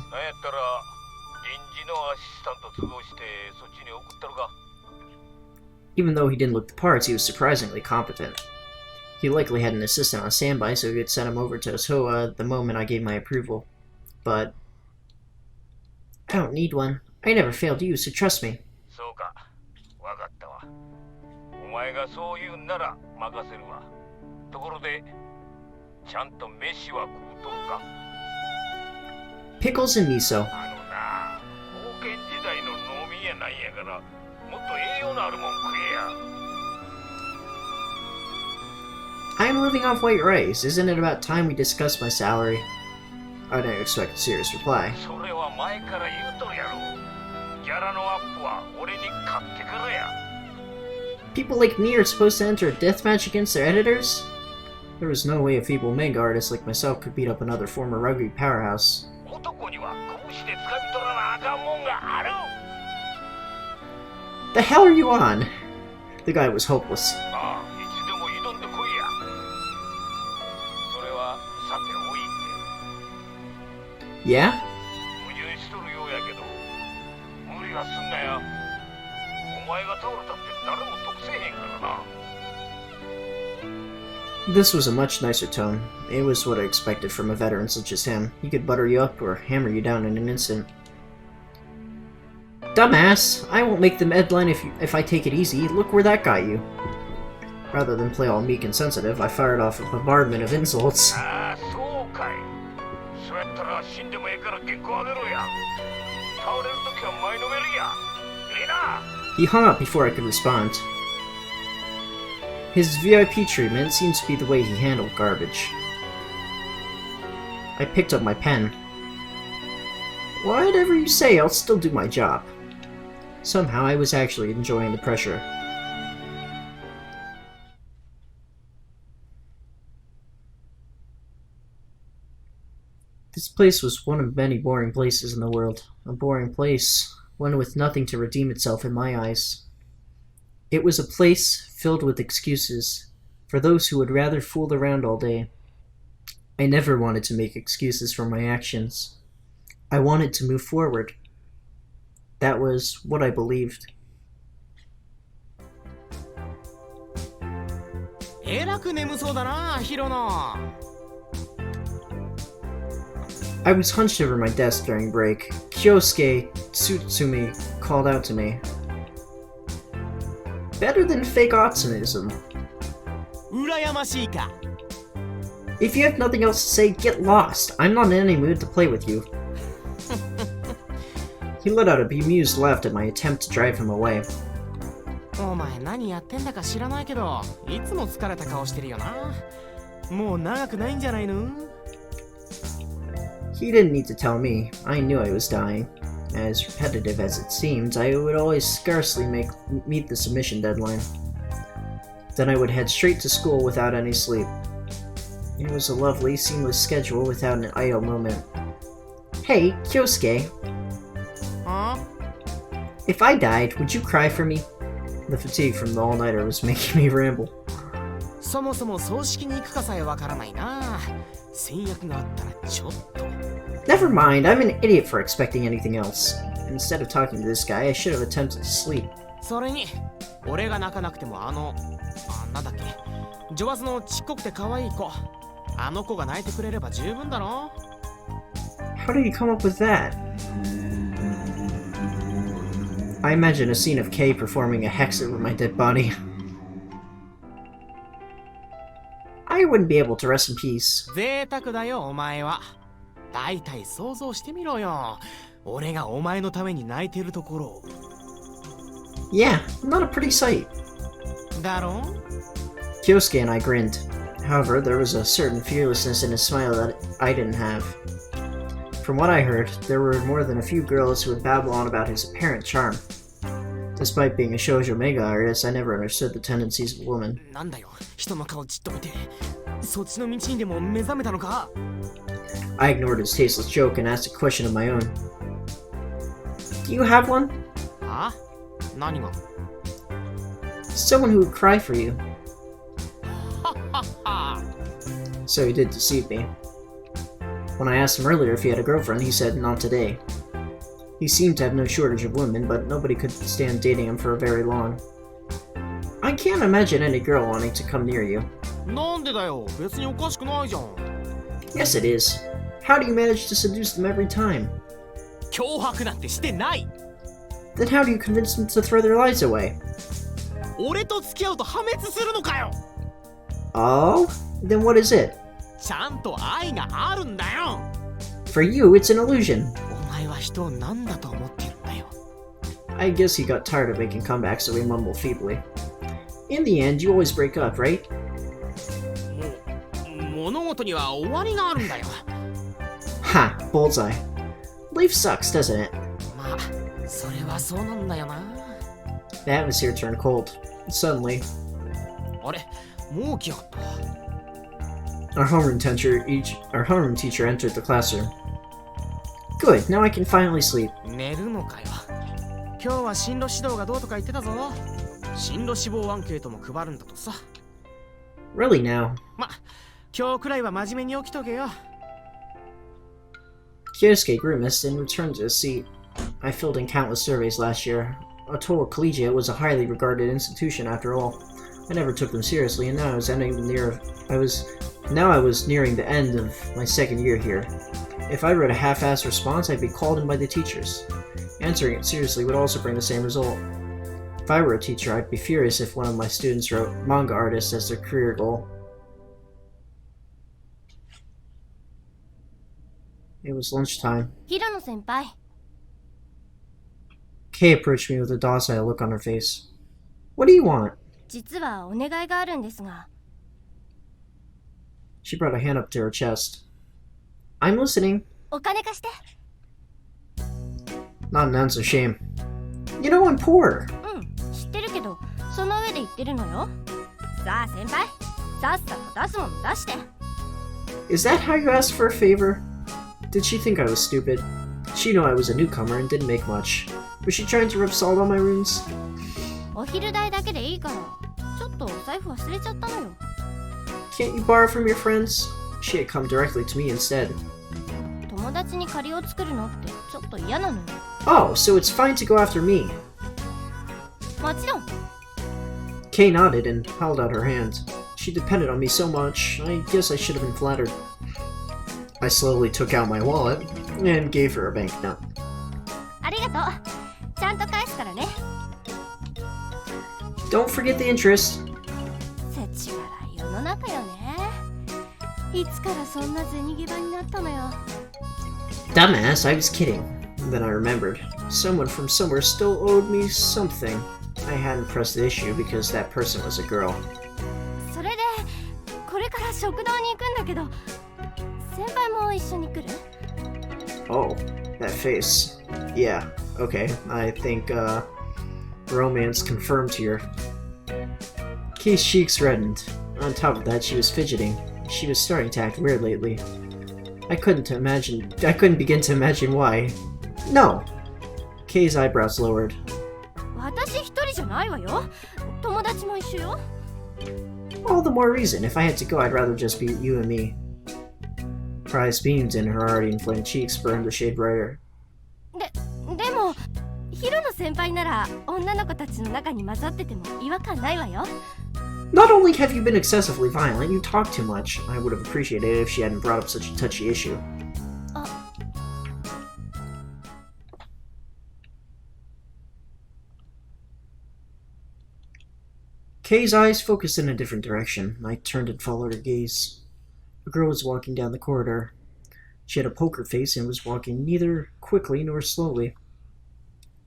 Speaker 1: Even though he didn't look the parts, he was surprisingly competent. He likely had an assistant on standby, so he could send him over to Otoa the moment I gave my approval. But I don't need one. I never failed you, so trust me. Pickles and miso. I'm living off white rice. Isn't it about time we discussed my salary? I didn't expect a serious reply. People like me are supposed to enter a deathmatch against their editors? There was no way a feeble manga artist like myself could beat up another former rugby powerhouse. The hell are you on? The guy was hopeless. Yeah? This was a much nicer tone. It was what I expected from a veteran such as him. He could butter you up or hammer you down in an instant. Dumbass! I won't make the headline if I take it easy. Look where that got you. Rather than play all meek and sensitive, I fired off a bombardment of insults. He hung up before I could respond. His VIP treatment seems to be the way he handled garbage. I picked up my pen. Whatever you say, I'll still do my job. Somehow I was actually enjoying the pressure. This place was one of many boring places in the world. A boring place, one with nothing to redeem itself in my eyes. It was a place filled with excuses, for those who would rather fool around all day. I never wanted to make excuses for my actions. I wanted to move forward. That was what I believed.
Speaker 5: えらく眠そうだな、ヒロの。
Speaker 1: I was hunched over my desk during break. Kyosuke Tsutsumi called out to me. Better than fake optimism.
Speaker 5: 羨ましいか。
Speaker 1: If you have nothing else to say, get lost. I'm not in any mood to play with you. He let out a bemused laugh at my attempt to drive him away.
Speaker 5: お前何やってんだか知らないけど、いつも疲れた顔してるよな。もう長くないんじゃないの？
Speaker 1: He didn't need to tell me. I knew I was dying. As repetitive as it seemed, I would always scarcely meet the submission deadline. Then I would head straight to school without any sleep. It was a lovely, seamless schedule without an idle moment. Hey, Kyosuke.
Speaker 5: Huh?
Speaker 1: If I died, would you cry for me? The fatigue from the all-nighter was making me ramble.
Speaker 5: そもそも葬式に行くかさえわからないな。戦略があったらちょっと。
Speaker 1: Never mind, I'm an idiot for expecting anything else. Instead of talking to this guy, I should have attempted to sleep.
Speaker 5: それに、俺が泣かなくてもなんだっけ、女バズのちっこくて可愛い子、あの子が泣いてくれれば十分だろ。
Speaker 1: How did you come up with that? I imagine a scene of Kay performing a hex over my dead body. I wouldn't be able to rest in peace.
Speaker 5: 贅沢だよお前は。だいたい想像してみろよ。俺がお前のために泣いてるところを。
Speaker 1: Yeah, not a pretty sight.
Speaker 5: だろ？
Speaker 1: Kyosuke and I grinned. However, there was a certain fearlessness in his smile that I didn't have. From what I heard, there were more than a few girls who would babble on about his apparent charm. Despite being a shoujo manga artist, I never understood the tendencies of women.
Speaker 5: なんだよ、人の顔じっと見て。そっちの道にでも目覚めたのか？
Speaker 1: I ignored his tasteless joke and asked a question of my own. Do you have one?
Speaker 5: あ？何が？
Speaker 1: Someone who would cry for you.
Speaker 5: ははは。
Speaker 1: So he did deceive me. When I asked him earlier if he had a girlfriend, he said not today. He seemed to have no shortage of women, but nobody could stand dating him for very long. I can't imagine any girl wanting to come near you.
Speaker 5: なんでだよ、別におかしくないじゃん。
Speaker 1: Yes, it is. How do you manage to seduce them every time?
Speaker 5: 脅迫なんてしてない。
Speaker 1: Then how do you convince them to throw their lives away?
Speaker 5: 俺と付き合うと破滅するのかよ。
Speaker 1: Oh? Then what is it?
Speaker 5: ちゃんと愛があるんだよ。
Speaker 1: For you, it's an illusion.
Speaker 5: お前は人を何だと思ってるんだよ。
Speaker 1: I guess he got tired of making comebacks, so he mumbled feebly. In the end, you always break up, right?
Speaker 5: 物事には終わりがあるんだよ。
Speaker 1: Ha! Bullseye. Life sucks, doesn't it?
Speaker 5: まあ、それはそうなんだよな。
Speaker 1: The atmosphere turned cold. Suddenly,
Speaker 5: あれ、もう来やがった。
Speaker 1: our homeroom teacher entered the classroom. Good, now I can finally sleep.
Speaker 5: 寝るのかよ。今日は進路指導がどうとか言ってたぞ。進路志望アンケートも配るんだとさ。
Speaker 1: Really now?
Speaker 5: ま、今日くらいは真面目に起きとけよ。
Speaker 1: Kyosuke grimaced and returned to his seat. I filled in countless surveys last year. Otoa Collegiate was a highly regarded institution after all. I never took them seriously, and now I was nearing the end of my second year here. If I wrote a half-assed response, I'd be called in by the teachers. Answering it seriously would also bring the same result. If I were a teacher, I'd be furious if one of my students wrote manga artist as their career goal. It was lunchtime.
Speaker 2: 平野先輩、
Speaker 1: Kay approached me with a docile look on her face. What do you want?
Speaker 2: 実はお願いがあるんですが。
Speaker 1: She brought a hand up to her chest. I'm listening.
Speaker 2: お金貸して。
Speaker 1: Not an ounce of shame. You know I'm poor.
Speaker 2: うん、知ってるけど、その上で言ってるのよ。さあ先輩、さっさと出すもの出して。
Speaker 1: Is that how you ask for a favor? Did she think I was stupid? She knew I was a newcomer and didn't make much. Was she trying to rub salt on my wounds?
Speaker 2: お昼代だけでいいからちょっとお財布忘れちゃったのよ。
Speaker 1: Can't you borrow from your friends? She had come directly to me instead.
Speaker 2: 友達に借りを作るのってちょっと嫌なのよ。
Speaker 1: Oh, so it's fine to go after me.
Speaker 2: もちろん。
Speaker 1: Kay nodded and held out her hand. She depended on me so much, I guess I should have been flattered. I slowly took out my wallet and gave her a banknote.
Speaker 2: ありがとう。ちゃんと返すからね。
Speaker 1: Don't forget the interest.
Speaker 2: せちがらい世の中よね。いつからそんな銭ゲバになったのよ。
Speaker 1: Dumbass, I was kidding. Then I remembered. Someone from somewhere still owed me something. I hadn't pressed the issue because that person was a girl.
Speaker 2: それでこれから食堂に行くんだけど先輩も一緒に来る？
Speaker 1: Oh, that face. Yeah, okay. I think, romance confirmed here. Kay's cheeks reddened. On top of that, she was fidgeting. She was starting to act weird lately. I couldn't begin to imagine why. No! Kay's eyebrows lowered.
Speaker 2: 私一人じゃないわよ。友達も一緒よ。
Speaker 1: All the more reason. If I had to go, I'd rather just be you and me. Prize beams in her already inflamed cheeks burned a shade brighter.
Speaker 2: でもヒロの先輩なら女の子たちの中に混ざってても違和感ないわよ。
Speaker 1: Not only have you been excessively violent, you talk too much. I would have appreciated it if she hadn't brought up such a touchy issue. Kay's eyes focused in a different direction. I turned and followed her gaze. A girl was walking down the corridor. She had a poker face and was walking neither quickly nor slowly.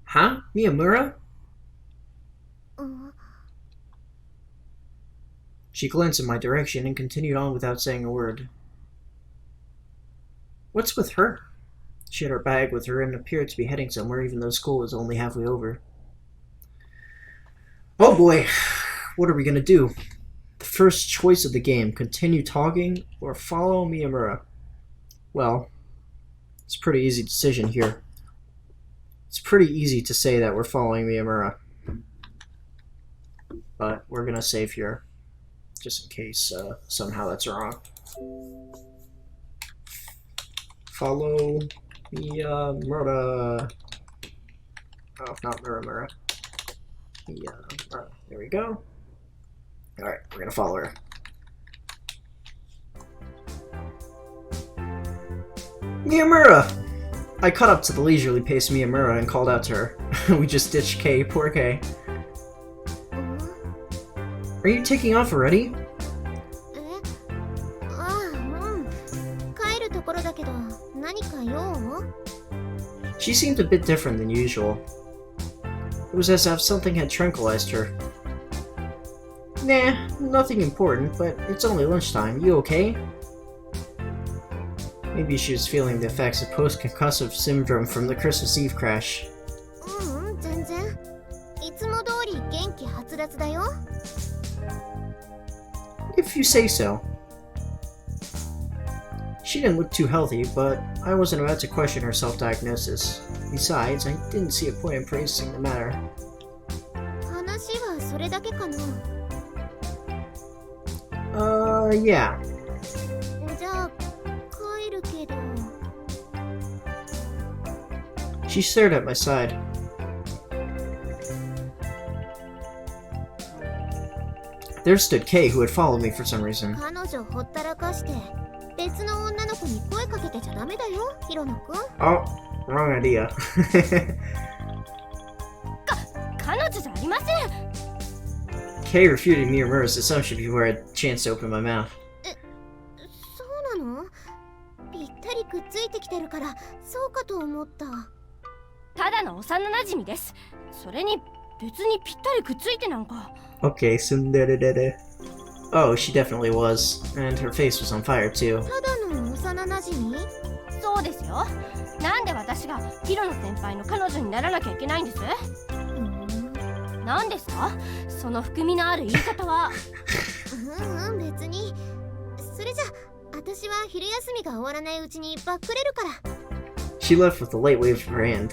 Speaker 1: Huh? Miyamura? She glanced in my direction and continued on without saying a word. What's with her? She had her bag with her and appeared to be heading somewhere even though school was only halfway over. Oh boy, what are we gonna do? The first choice of the game, continue talking or follow Miyamura? Well, it's a pretty easy decision here. It's pretty easy to say that we're following Miyamura. But we're gonna save here. Just in case somehow that's wrong. Follow Miyamura. Oh, not Miyamura. Miyamura. There we go. Alright, we're gonna follow her. Miyamura! I caught up to the leisurely paced Miyamura and called out to her. We just ditched Kay, poor Kay. Are you taking off already?
Speaker 4: 帰るところだけど何か用？
Speaker 1: She seemed a bit different than usual. It was as if something had tranquilized her. Nah, nothing important, but it's only lunchtime. You okay? Maybe she was feeling the effects of post-concussive syndrome from the Christmas Eve crash.
Speaker 4: 全然。いつも通り元気はつらつだよ。
Speaker 1: If you say so. She didn't look too healthy, but I wasn't about to question her self-diagnosis. Besides, I didn't see a point in praising the matter.
Speaker 4: 話はそれだけかな。
Speaker 1: Yeah.
Speaker 4: じゃあ帰るけど。
Speaker 1: She stared at my side. There stood Kay, who had followed me for some reason.
Speaker 4: 彼女ほったらかして別の女の子に声かけてちゃダメだよ、ヒロノくん。
Speaker 1: Oh, wrong idea.
Speaker 2: 彼女じゃありません。
Speaker 1: Kay refuted Miyamura's assumption before I had a chance to open my mouth.
Speaker 4: そうなの？ぴったりくっついてきてるからそうかと思った。
Speaker 2: ただの幼馴染です。それに別にぴったりくっついてなんか。
Speaker 1: Okay, tsundere. Oh, she definitely was. And her face was on fire, too.
Speaker 4: ただの幼馴染？
Speaker 2: そうですよ。なんで私がヒロの先輩の彼女にならなきゃいけないんです？何ですか？その含みのある言い方は。
Speaker 4: 別に。それじゃ私は昼休みが終わらないうちにバックれるから。
Speaker 1: She left with a light wave of her hand.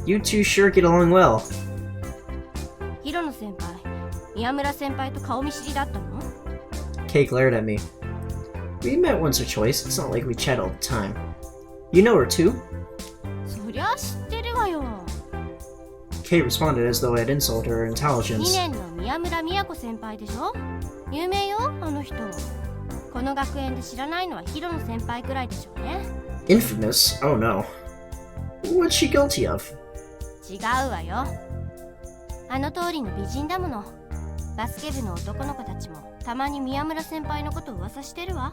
Speaker 1: You two sure get along well.
Speaker 2: ヒロノ先輩、宮村先輩と顔見知りだったの？
Speaker 1: Kay glared at me. We met once or twice, it's not like we chat all the time. You know her too?
Speaker 2: そりゃ知ってるわよ。
Speaker 1: Kay responded as though I had insulted her
Speaker 2: 2
Speaker 1: intelligence.
Speaker 2: 年の宮村都先輩でしょ？有名よ、あの人。この学園で知らないのはヒロノ先輩くらいでしょうね。
Speaker 1: Infamous? Oh no. What's she guilty of?
Speaker 2: 違うわよ。あの通りの美人だもの。バスケ部の男の子たちもたまに宮村先輩のこと噂してるわ。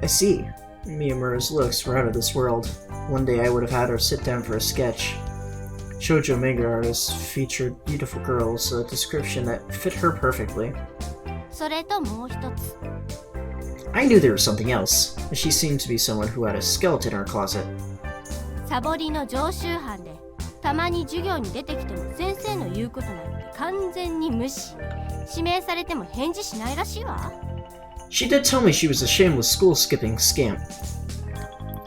Speaker 1: I see. Miyamura's looks were out of this world. One day I would have had her sit down for a sketch. Shoujo manga artists featured beautiful girls, a description that fit her perfectly.
Speaker 2: それともう一つ。
Speaker 1: I knew there was something else. She seemed to be someone who had a skeleton in her closet.
Speaker 2: サボりの常習犯で、たまに授業に出てきても先生の言うことなんて完全に無視。指名されても返事しないらしいわ。
Speaker 1: She did tell me she was a shameless school-skipping scamp.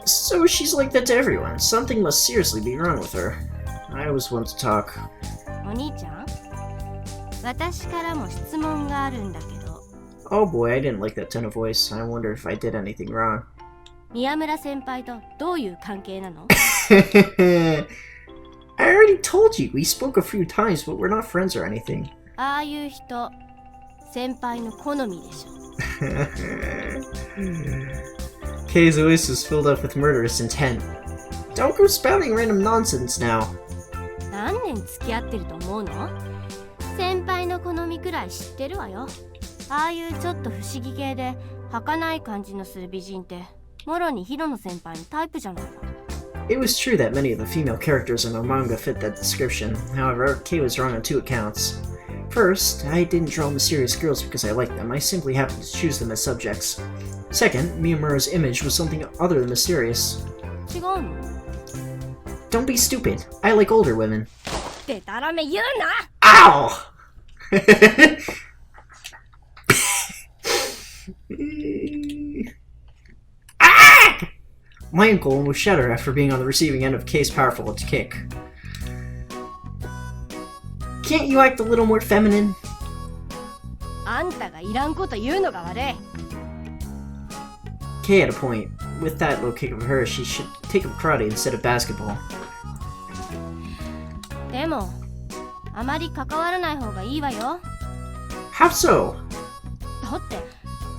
Speaker 1: So she's like that to everyone. Something must seriously be wrong with her. I always want to talk.
Speaker 2: お兄ちゃん、私からも質問があるんだけど。
Speaker 1: Oh boy, I didn't like that tone of voice. I wonder if I did anything wrong.
Speaker 2: 宮村先輩とどういう関係なの？
Speaker 1: I already told you, we spoke a few times, but we're not friends or anything.
Speaker 2: ああいう人、先輩の好みでしょ。
Speaker 1: Kay's voice was filled up with murderous intent. Don't go spouting random nonsense now.
Speaker 2: 何年付き合ってると思うの？先輩の好みくらい知ってるわよ。ああいうちょっと不思議系で儚い感じのする美人ってもろにヒロノ先輩のタイプじゃないの。
Speaker 1: It was true that many of the female characters in our manga fit that description. However, Kay was wrong on 2 accounts. First, I didn't draw mysterious girls because I liked them. I simply happened to choose them as subjects. Second, Miyamura's image was something other than mysterious.
Speaker 2: 違うの？
Speaker 1: Don't be stupid. I like older women.
Speaker 2: でたらめ言うな！
Speaker 1: Ow! Ah! My ankle almost shattered after being on the receiving end of Kay's powerful kick. Can't you act a little more feminine?
Speaker 2: あんたがいらんこと言うのが悪い。
Speaker 1: Kay had a point. With that low kick of hers, she should take up karate instead of basketball.
Speaker 2: でも、あまり関わらない方がいいわよ。
Speaker 1: How so?
Speaker 2: だって、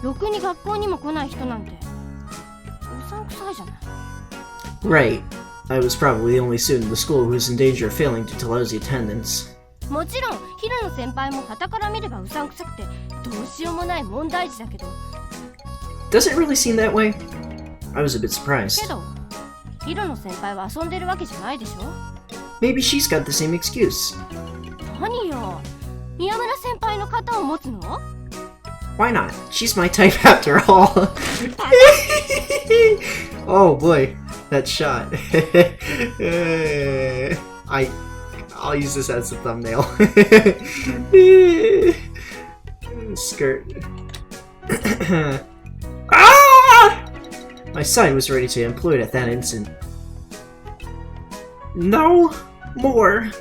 Speaker 2: ろくに学校にも来ない人なんて、うさんくさいじゃない。
Speaker 1: Right. I was probably the only student in the school who was in danger of failing due to lousy attendance.
Speaker 2: もちろん、ヒロノ先輩も傍から見ればうさんくさくて、どうしようもない問題児だけど。
Speaker 1: Does it really seem that way? I was a bit surprised.
Speaker 2: けど、ヒロノ先輩は遊んでるわけじゃないでしょ？
Speaker 1: Maybe she's got the same excuse.
Speaker 2: 何よ、宮村先輩の肩を持つの？
Speaker 1: Why not? She's my type after all. Oh boy, that shot. I'll use this as a thumbnail. Skirt. Ah! My side was ready to implode at that instant. No more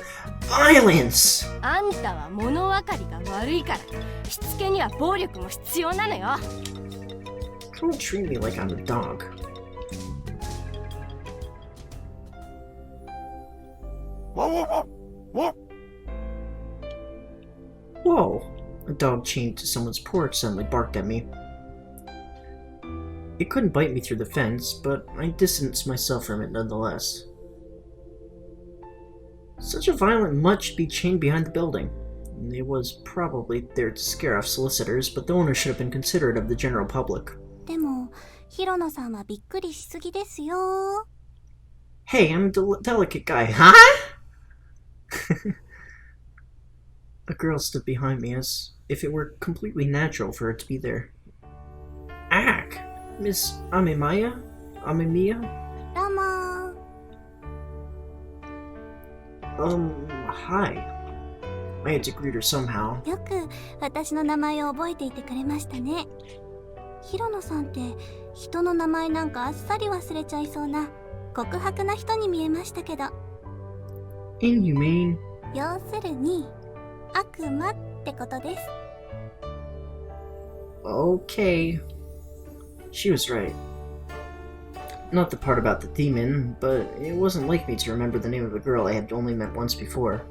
Speaker 1: violence!
Speaker 2: あんたは物分かりが悪いから、しつけには暴力も必要なのよ。
Speaker 1: Don't treat me like I'm a dog. Whoa! A dog chained to someone's porch suddenly barked at me. It couldn't bite me through the fence, but I distanced myself from it nonetheless. Such a violent mutt should be chained behind the building. It was probably there to scare off solicitors, but the owner should have been considerate of the general public.
Speaker 3: でもヒロノさんはびっくりしすぎですよ。
Speaker 1: Hey, I'm a delicate guy, huh? A girl stood behind me as if it were completely natural for her to be there. Ack! Miss Amemiya? Amemiya?
Speaker 3: どうも。
Speaker 1: Hi. I had to greet her somehow.
Speaker 3: よく私の名前を覚えていてくれましたね。ヒロノさんって人の名前なんかあっさり忘れちゃいそうな告白な人に見えましたけど。
Speaker 1: Inhumane?
Speaker 3: 要するに悪魔ってことです。
Speaker 1: Okay. She was right. Not the part about the demon, but it wasn't like me to remember the name of a girl I had only met once before.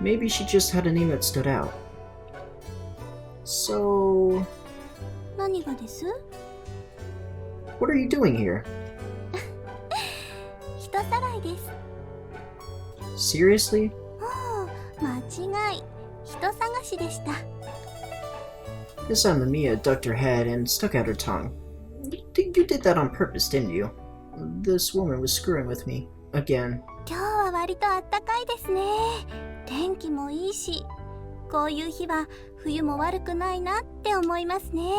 Speaker 1: Maybe she just had a name that stood out. So...
Speaker 3: 何がです？
Speaker 1: what are you doing here?
Speaker 3: 人さらいです。
Speaker 1: Seriously?
Speaker 3: おお、間違い。人探しでした。
Speaker 1: This time Mamiya ducked her head and stuck out her tongue. You did that on purpose, didn't you? This woman was screwing with me. Again.
Speaker 3: 今日は割とあったかいですね。天気もいいし、こういう日は冬も悪くないなって思いますね。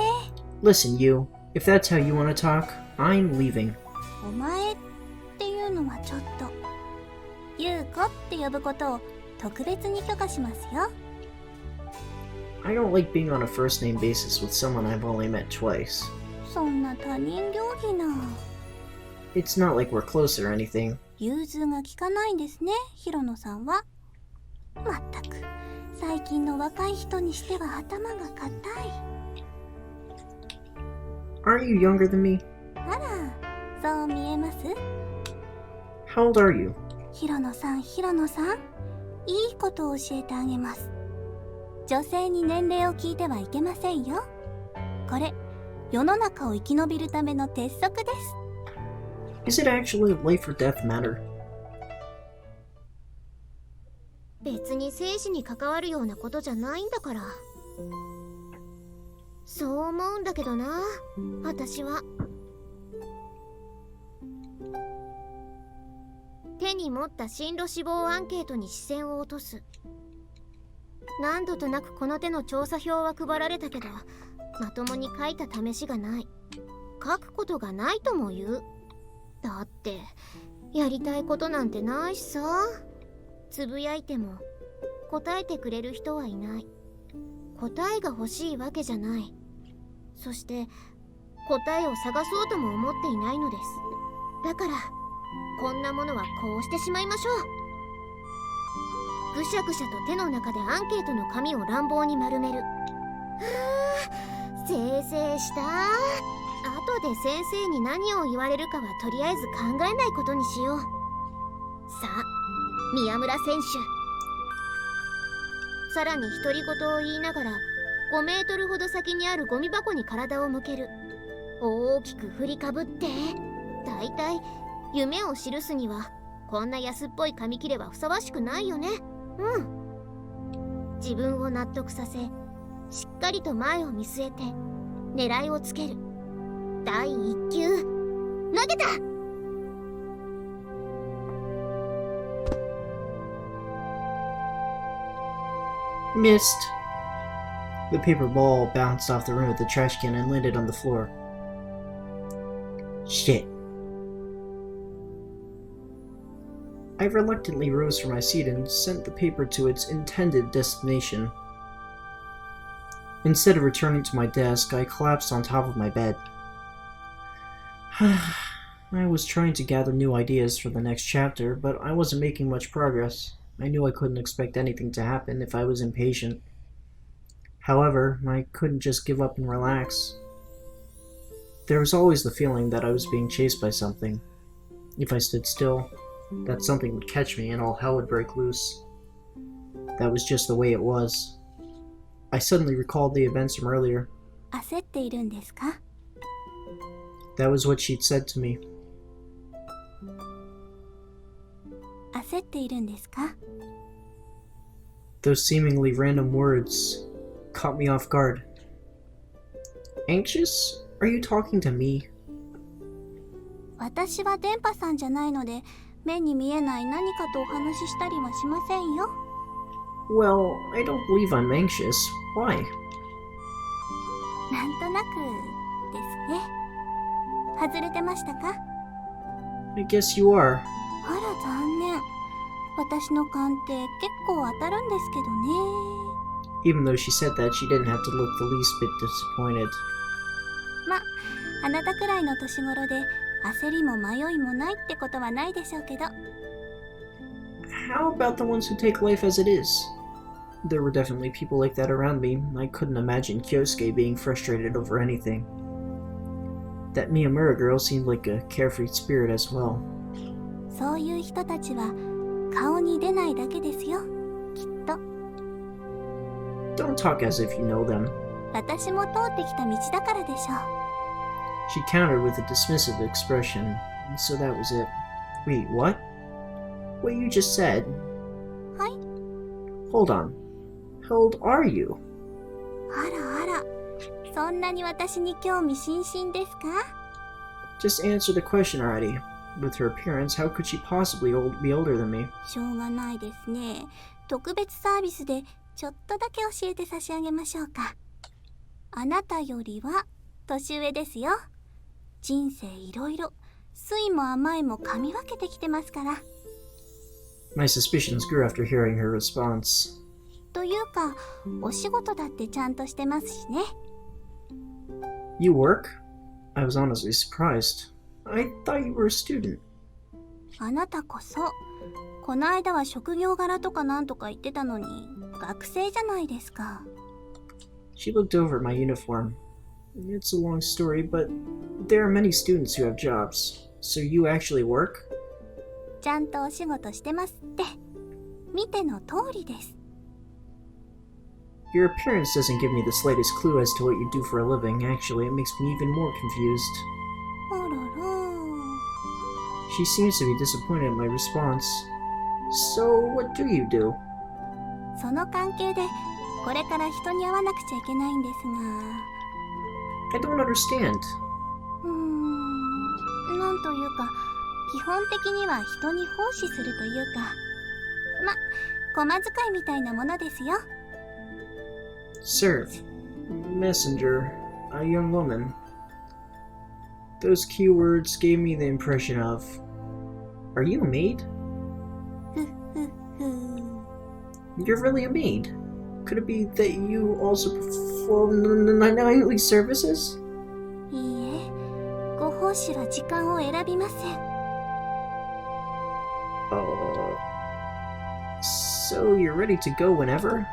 Speaker 1: Listen, you. If that's how you want to talk, I'm leaving.
Speaker 3: お前っていうのはちょっと。優子って呼ぶことを特別に許可しますよ。
Speaker 1: I don't like being on a first name basis with someone I've only met twice.
Speaker 3: そんな他人行儀な。
Speaker 1: It's not like we're close or anything.
Speaker 3: 融通が利かないんですね、ヒロノさんは。まったく、最近の若い人にしては頭が固い。
Speaker 1: Aren't you younger than me?
Speaker 3: あら、そう見えます？
Speaker 1: How old are you?
Speaker 3: ヒロノさん、ヒロノさん、いいことを教えてあげます。女性に年齢を聞いてはいけませんよ。これ、世の中を生き延びるための鉄則です。
Speaker 1: Is it actually life or death matter?
Speaker 4: 別に生死に関わるようなことじゃないんだから。そう思うんだけどな、私は。手に持った進路志望アンケートに視線を落とす。何度となくこの手の調査票は配られたけど、まともに書いた試しがない。書くことがないとも言う。だってやりたいことなんてないしさ。つぶやいても答えてくれる人はいない。答えが欲しいわけじゃない。そして答えを探そうとも思っていないのです。だからこんなものはこうしてしまいましょう。ぐしゃぐしゃと手の中でアンケートの紙を乱暴に丸める。生成した。後で先生に何を言われるかはとりあえず考えないことにしよう。さあ、宮村選手。さらに独り言を言いながら5メートルほど先にあるゴミ箱に体を向ける。大きく振りかぶって。だいたい夢を記すにはこんな安っぽい紙切れはふさわしくないよね。うん。自分を納得させ、しっかりと前を見据えて狙いをつける。第1球投げた。
Speaker 1: Missed. The paper ball bounced off the rim of the trash can and landed on the floor. Shit. I reluctantly rose from my seat and sent the paper to its intended destination. Instead of returning to my desk, I collapsed on top of my bed. I was trying to gather new ideas for the next chapter, but I wasn't making much progress. I knew I couldn't expect anything to happen if I was impatient. However, I couldn't just give up and relax. There was always the feeling that I was being chased by something. If I stood still, that something would catch me and all hell would break loose. That was just the way it was. I suddenly recalled the events from earlier.
Speaker 3: 焦っているんですか？
Speaker 1: That was what she'd said to me.
Speaker 3: 焦っているんですか？
Speaker 1: Those seemingly random words caught me off guard. Anxious? Are you talking to me?
Speaker 3: 私は電波さんじゃないので、目に見えない何かとお話ししたりはしませんよ。
Speaker 1: Well, I don't believe I'm anxious. Why?
Speaker 3: なんとなくですね。外れてましたか？
Speaker 1: I guess you are.
Speaker 3: あら残念。私の勘って結構当たるんですけどね。
Speaker 1: Even though she said that, she didn't have to look the least bit disappointed.
Speaker 3: ま、あなたくらいの年頃で焦りも迷いもないってことはないでしょうけど。
Speaker 1: How about the ones who take life as it is? There were definitely people like that around me. I couldn't imagine Kyosuke being frustrated over anything. That Miyamura girl seemed like a carefree spirit as well.
Speaker 3: そういう人たちは顔に出ないだけですよ、きっと。
Speaker 1: Don't talk as if you know them.
Speaker 3: 私も通ってきた道だからでしょう。
Speaker 1: She countered with a dismissive expression, so that was it. Wait, what? What you just said?
Speaker 3: はい。
Speaker 1: Hold on. How old are you?
Speaker 3: あらあら、そんなに私に興味津々ですか？
Speaker 1: Just answer the question already. With her appearance, how could she possibly be older than me?
Speaker 3: しょうがないですね。特別サービスでちょっとだけ教えて差し上げましょうか。あなたよりは年上ですよ。人生いろいろ、酸いも甘いも噛み分けてきてますから。
Speaker 1: My suspicions grew after hearing her response.
Speaker 3: というか、お仕事だってちゃんとしてますしね。
Speaker 1: You work? I was honestly surprised. I thought you were a student.
Speaker 3: あなたこそ、この間は職業柄とかなんとか言ってたのに、学生じゃないですか。
Speaker 1: She looked over my uniform. It's a long story, but there are many students who have jobs. So you actually work?
Speaker 3: ちゃんとお仕事してますって。見ての通りです。
Speaker 1: Your appearance doesn't give me the slightest clue as to what you do for a living. Actually, it makes me even more confused.
Speaker 3: あらら。
Speaker 1: She seems to be disappointed in my response. So, what do you do?
Speaker 3: その関係で、これから人に会わなくちゃいけないんですが。
Speaker 1: I don't understand.
Speaker 3: なんというか、基本的には人に奉仕するというか、ま、駒使いみたいなものですよ。
Speaker 1: Serve. Messenger. A young woman. Those keywords gave me the impression of... Are you a maid?
Speaker 3: ふっふっふ。
Speaker 1: You're really a maid. Could it be that you also perform nightly services?
Speaker 3: いいえ、ご奉仕は時間を選びません。
Speaker 1: So you're ready to go whenever?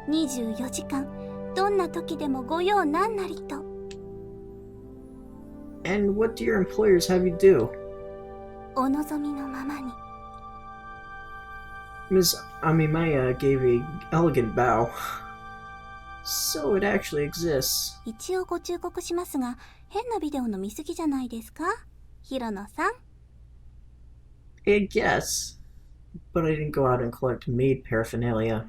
Speaker 3: 24時間、どんな時でもご用なんなりと。
Speaker 1: And what do your employers have you do?
Speaker 3: お望みのままに。
Speaker 1: Ms. Amimaya gave an elegant bow. So it actually exists.
Speaker 3: 一応ご忠告しますが、変なビデオの見過ぎじゃないですか、広野さん。
Speaker 1: I guess. But I didn't go out and collect maid paraphernalia.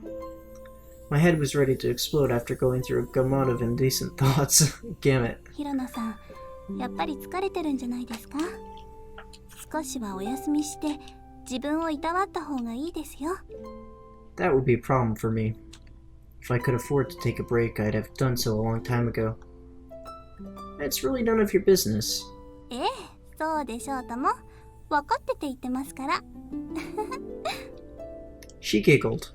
Speaker 1: My head was ready to explode after going through a gamut of indecent thoughts. Gamut.
Speaker 3: 広野さん、やっぱり疲れてるんじゃないですか。少しはお休みして、自分をいたわった方がいいですよ。
Speaker 1: That would be a problem for me. If I could afford to take a break, I'd have done so a long time ago. It's really none of your business.
Speaker 3: ええ、そうでしょうとも。分かってて言ってますから。
Speaker 1: She giggled.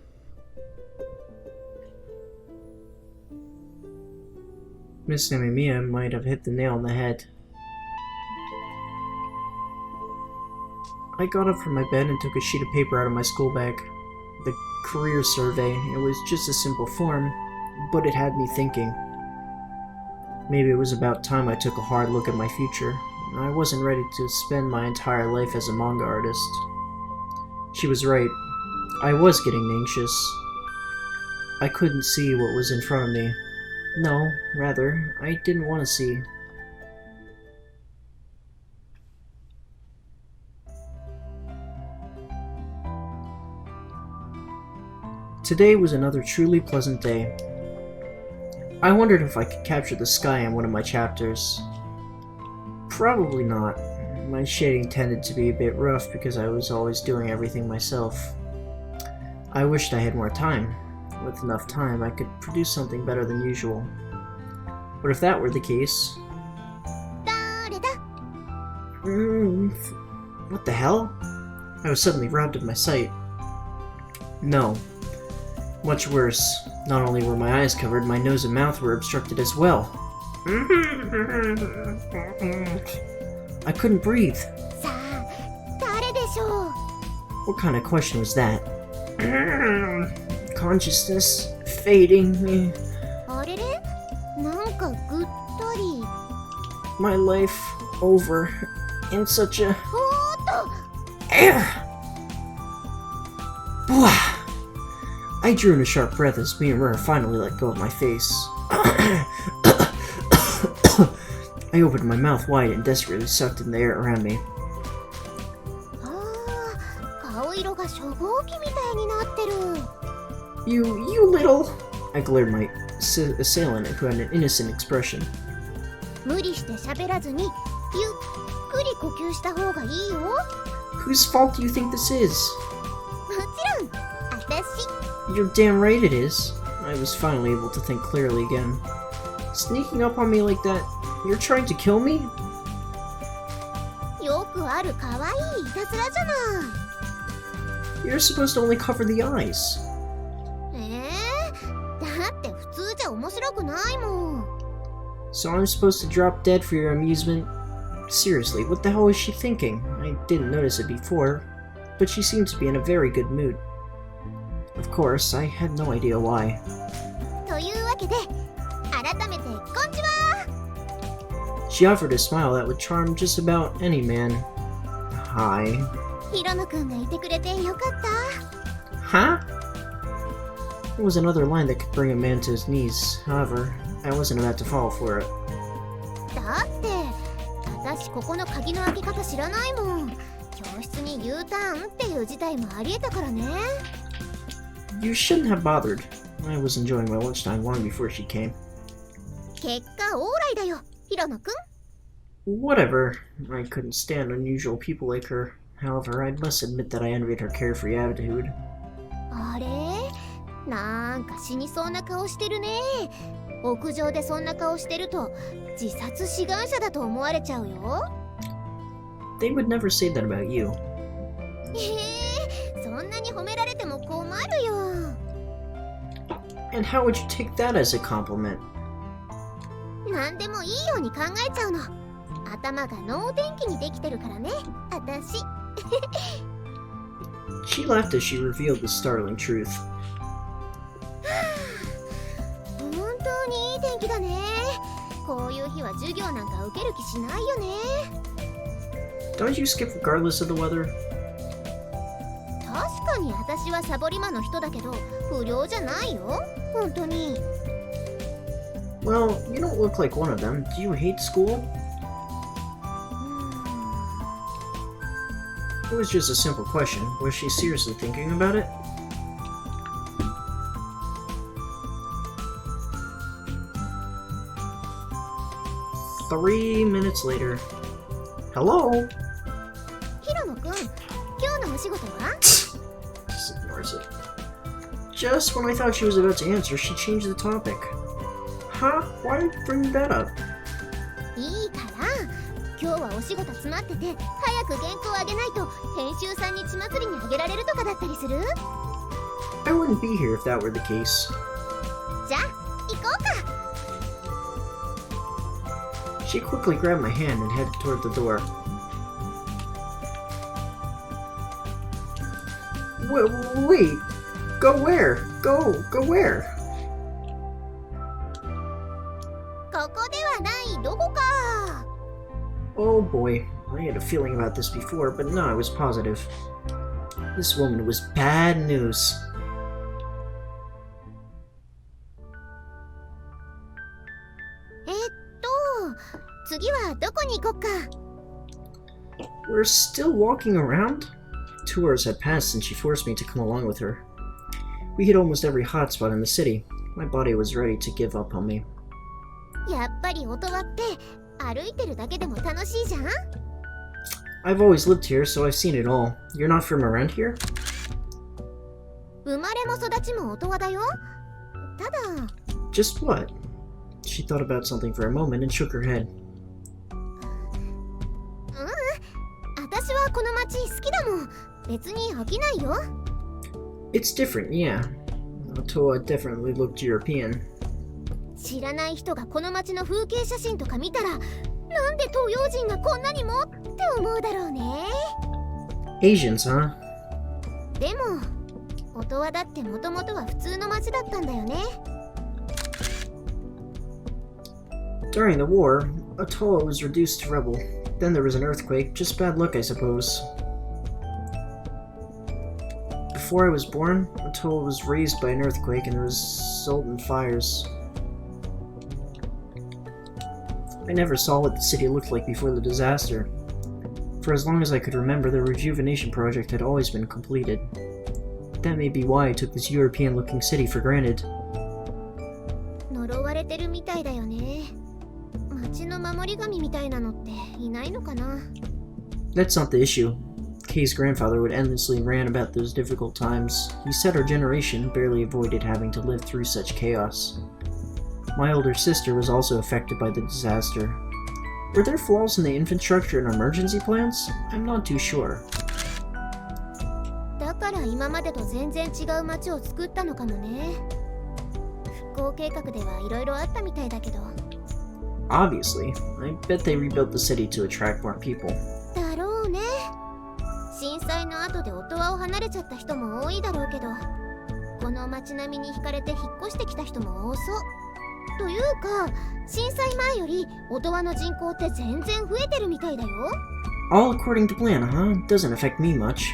Speaker 1: Miss Amimiya might have hit the nail on the head. I got up from my bed and took a sheet of paper out of my school bag. The career survey. It was just a simple form, but it had me thinking. Maybe it was about time I took a hard look at my future. I wasn't ready to spend my entire life as a manga artist. She was right. I was getting anxious. I couldn't see what was in front of me. No, rather, I didn't want to see. Today was another truly pleasant day. I wondered if I could capture the sky in one of my chapters. Probably not. My shading tended to be a bit rough because I was always doing everything myself. I wished I had more time. With enough time, I could produce something better than usual. But if that were the case...
Speaker 4: 誰だ？
Speaker 1: What the hell? I was suddenly robbed of my sight. No. Much worse. Not only were my eyes covered, my nose and mouth were obstructed as well. I couldn't breathe.
Speaker 4: さあ誰でしょう。
Speaker 1: What kind of question was that? Consciousness fading.
Speaker 4: あれれなんかぐったり。
Speaker 1: My life over in such a
Speaker 4: おーっと
Speaker 1: air. I drew in a sharp breath as me and Rura finally let go of my face. I opened my mouth wide and desperately sucked in the air around me.
Speaker 4: ああ顔色が初号機みたいになってる。
Speaker 1: You little... I glared at my assailant who had an innocent expression.
Speaker 4: 無理して喋らずにゆっくり呼吸した方がいいよ。も
Speaker 1: Whose fault do you think this is?
Speaker 4: ちろん私。
Speaker 1: You're damn right it is. I was finally able to think clearly again. Sneaking up on me like that? You're trying to kill me?
Speaker 4: よくある可愛いいたずらじゃない。
Speaker 1: You're supposed to only cover the eyes.
Speaker 4: だって普通じゃ面白くないもん。
Speaker 1: So I'm supposed to drop dead for your amusement? Seriously, what the hell was she thinking? I didn't notice it before, but she seemed to be in a very good mood. Of course, I had no idea why.
Speaker 4: というわけで改めてこんちは。
Speaker 1: She offered a smile that would charm just about any man. Hi.
Speaker 4: ヒロノくんがいてくれてよかった。
Speaker 1: Huh? It was another line that could bring a man to his knees. However, I wasn't about to fall for it.
Speaker 4: だって私ここの鍵の開け方知らないもん。教室に U ターンっていう事態もありえたからね。
Speaker 1: You shouldn't have bothered. I was enjoying my lunchtime long before she came.
Speaker 4: 結果オーライだよヒロノくん。
Speaker 1: Whatever. I couldn't stand unusual people like her. However, I must admit that I envied her carefree attitude.
Speaker 4: あれなんか死にそうな顔してるね。屋上でそんな顔してると自殺志願者だと思われちゃうよ。
Speaker 1: They would never say that about you.
Speaker 4: そんなに褒められても困るよ。
Speaker 1: And how would you take that as a compliment?
Speaker 4: なんでもいいように考えちゃうの。頭が能天気にできてるからね私。
Speaker 1: She laughed as she revealed the startling truth.
Speaker 4: 本当にいい天気だね。こういう日は授業なんか受ける気しないよね。
Speaker 1: Don't you skip regardless of the weather?
Speaker 4: 確かに私はサボり魔の人だけど不良じゃないよ本当に。
Speaker 1: Well, you don't look like one of them. Do you hate school? It was just a simple question. Was she seriously thinking about it? Three minutes later. Hello?
Speaker 4: ヒロノくん、今日のお仕事は？
Speaker 1: Just ignores it. Just when I thought she was about to answer, she changed the topic. Huh? Why did you bring that up?
Speaker 4: いいから今日はお仕事詰まってて早く原稿あげないと編集さんに血祭りにあげられるとかだったりする？
Speaker 1: I wouldn't be here if that were the case.
Speaker 4: じゃあ行こうか。
Speaker 1: She quickly grabbed my hand and headed toward the door. Wait! Go where? Go where?
Speaker 4: ここではないどこか。
Speaker 1: Oh boy, I had a feeling about this before, but now I was positive. This woman was bad news.
Speaker 4: 次はどこに行こっか。
Speaker 1: We're still walking around? 2 hours had passed since she forced me to come along with her. We hit almost every hotspot in the city. My body was ready to give up on me.
Speaker 4: やっぱり音羽って歩いてるだけでも楽しいじゃん。
Speaker 1: I've always lived here, so I've seen it all. You're not from around here?
Speaker 4: 生まれも育ちも音羽だよ。ただ
Speaker 1: Just what? She thought about something for a moment and shook her head.
Speaker 4: 私はこの街好きだもん。別に飽きないよ。
Speaker 1: It's different, yeah. Toa definitely looked European.
Speaker 4: 知らない人がこの街の風景写真とか見たら、なんで東洋人がこんなにもって思うだろうね。
Speaker 1: Asians, huh?
Speaker 4: でも音羽だってもともとは普通の街だったんだよね。
Speaker 1: During the war, Atoa was reduced to rubble. Then there was an earthquake, just bad luck, I suppose. Before I was born, Atoa was razed by an earthquake and the resultant fires. I never saw what the city looked like before the disaster. For as long as I could remember, the rejuvenation project had always been completed. That may be why I took this European-looking city for granted.
Speaker 4: 呪われてるみたいだよね。街の守り神みたいなのっていないのかな。
Speaker 1: That's not the issue. Kay's grandfather would endlessly rant about those difficult times. He said our generation barely avoided having to live through such chaos. My older sister was also affected by the disaster. Were there flaws in the infrastructure and emergency plans? I'm not too sure.
Speaker 4: だから今までと全然違う街を作ったのかもね。復興計画ではいろいろあったみたいだけど。
Speaker 1: Obviously. I bet they rebuilt the city to attract more people.
Speaker 4: だろうね。震災の後で音羽を離れちゃった人も多いだろうけど、この街並みに惹かれて引っ越してきた人も多そう。というか、震災前より音羽の人口って全然増えてるみたいだよ。
Speaker 1: All according to plan, huh? Doesn't affect me much.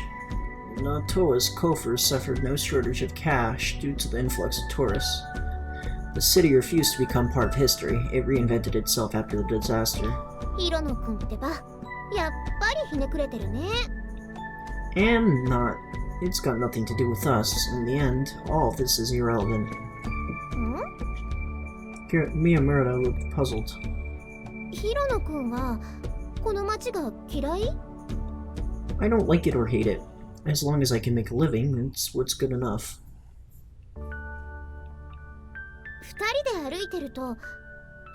Speaker 1: Toa's coffers suffered no shortage of cash due to the influx of tourists. The city refused to become part of history. It reinvented itself after the disaster.
Speaker 4: ヒロノ君ってば、やっぱりひねくれてるね。
Speaker 1: And not. It's got nothing to do with us. In the end, all of this is irrelevant.
Speaker 4: ん？
Speaker 1: Miyamura looked puzzled.
Speaker 4: ヒロノ君はこの街が嫌い？
Speaker 1: I don't like it or hate it. As long as I can make a living, it's what's good enough.
Speaker 4: 二人で歩いてると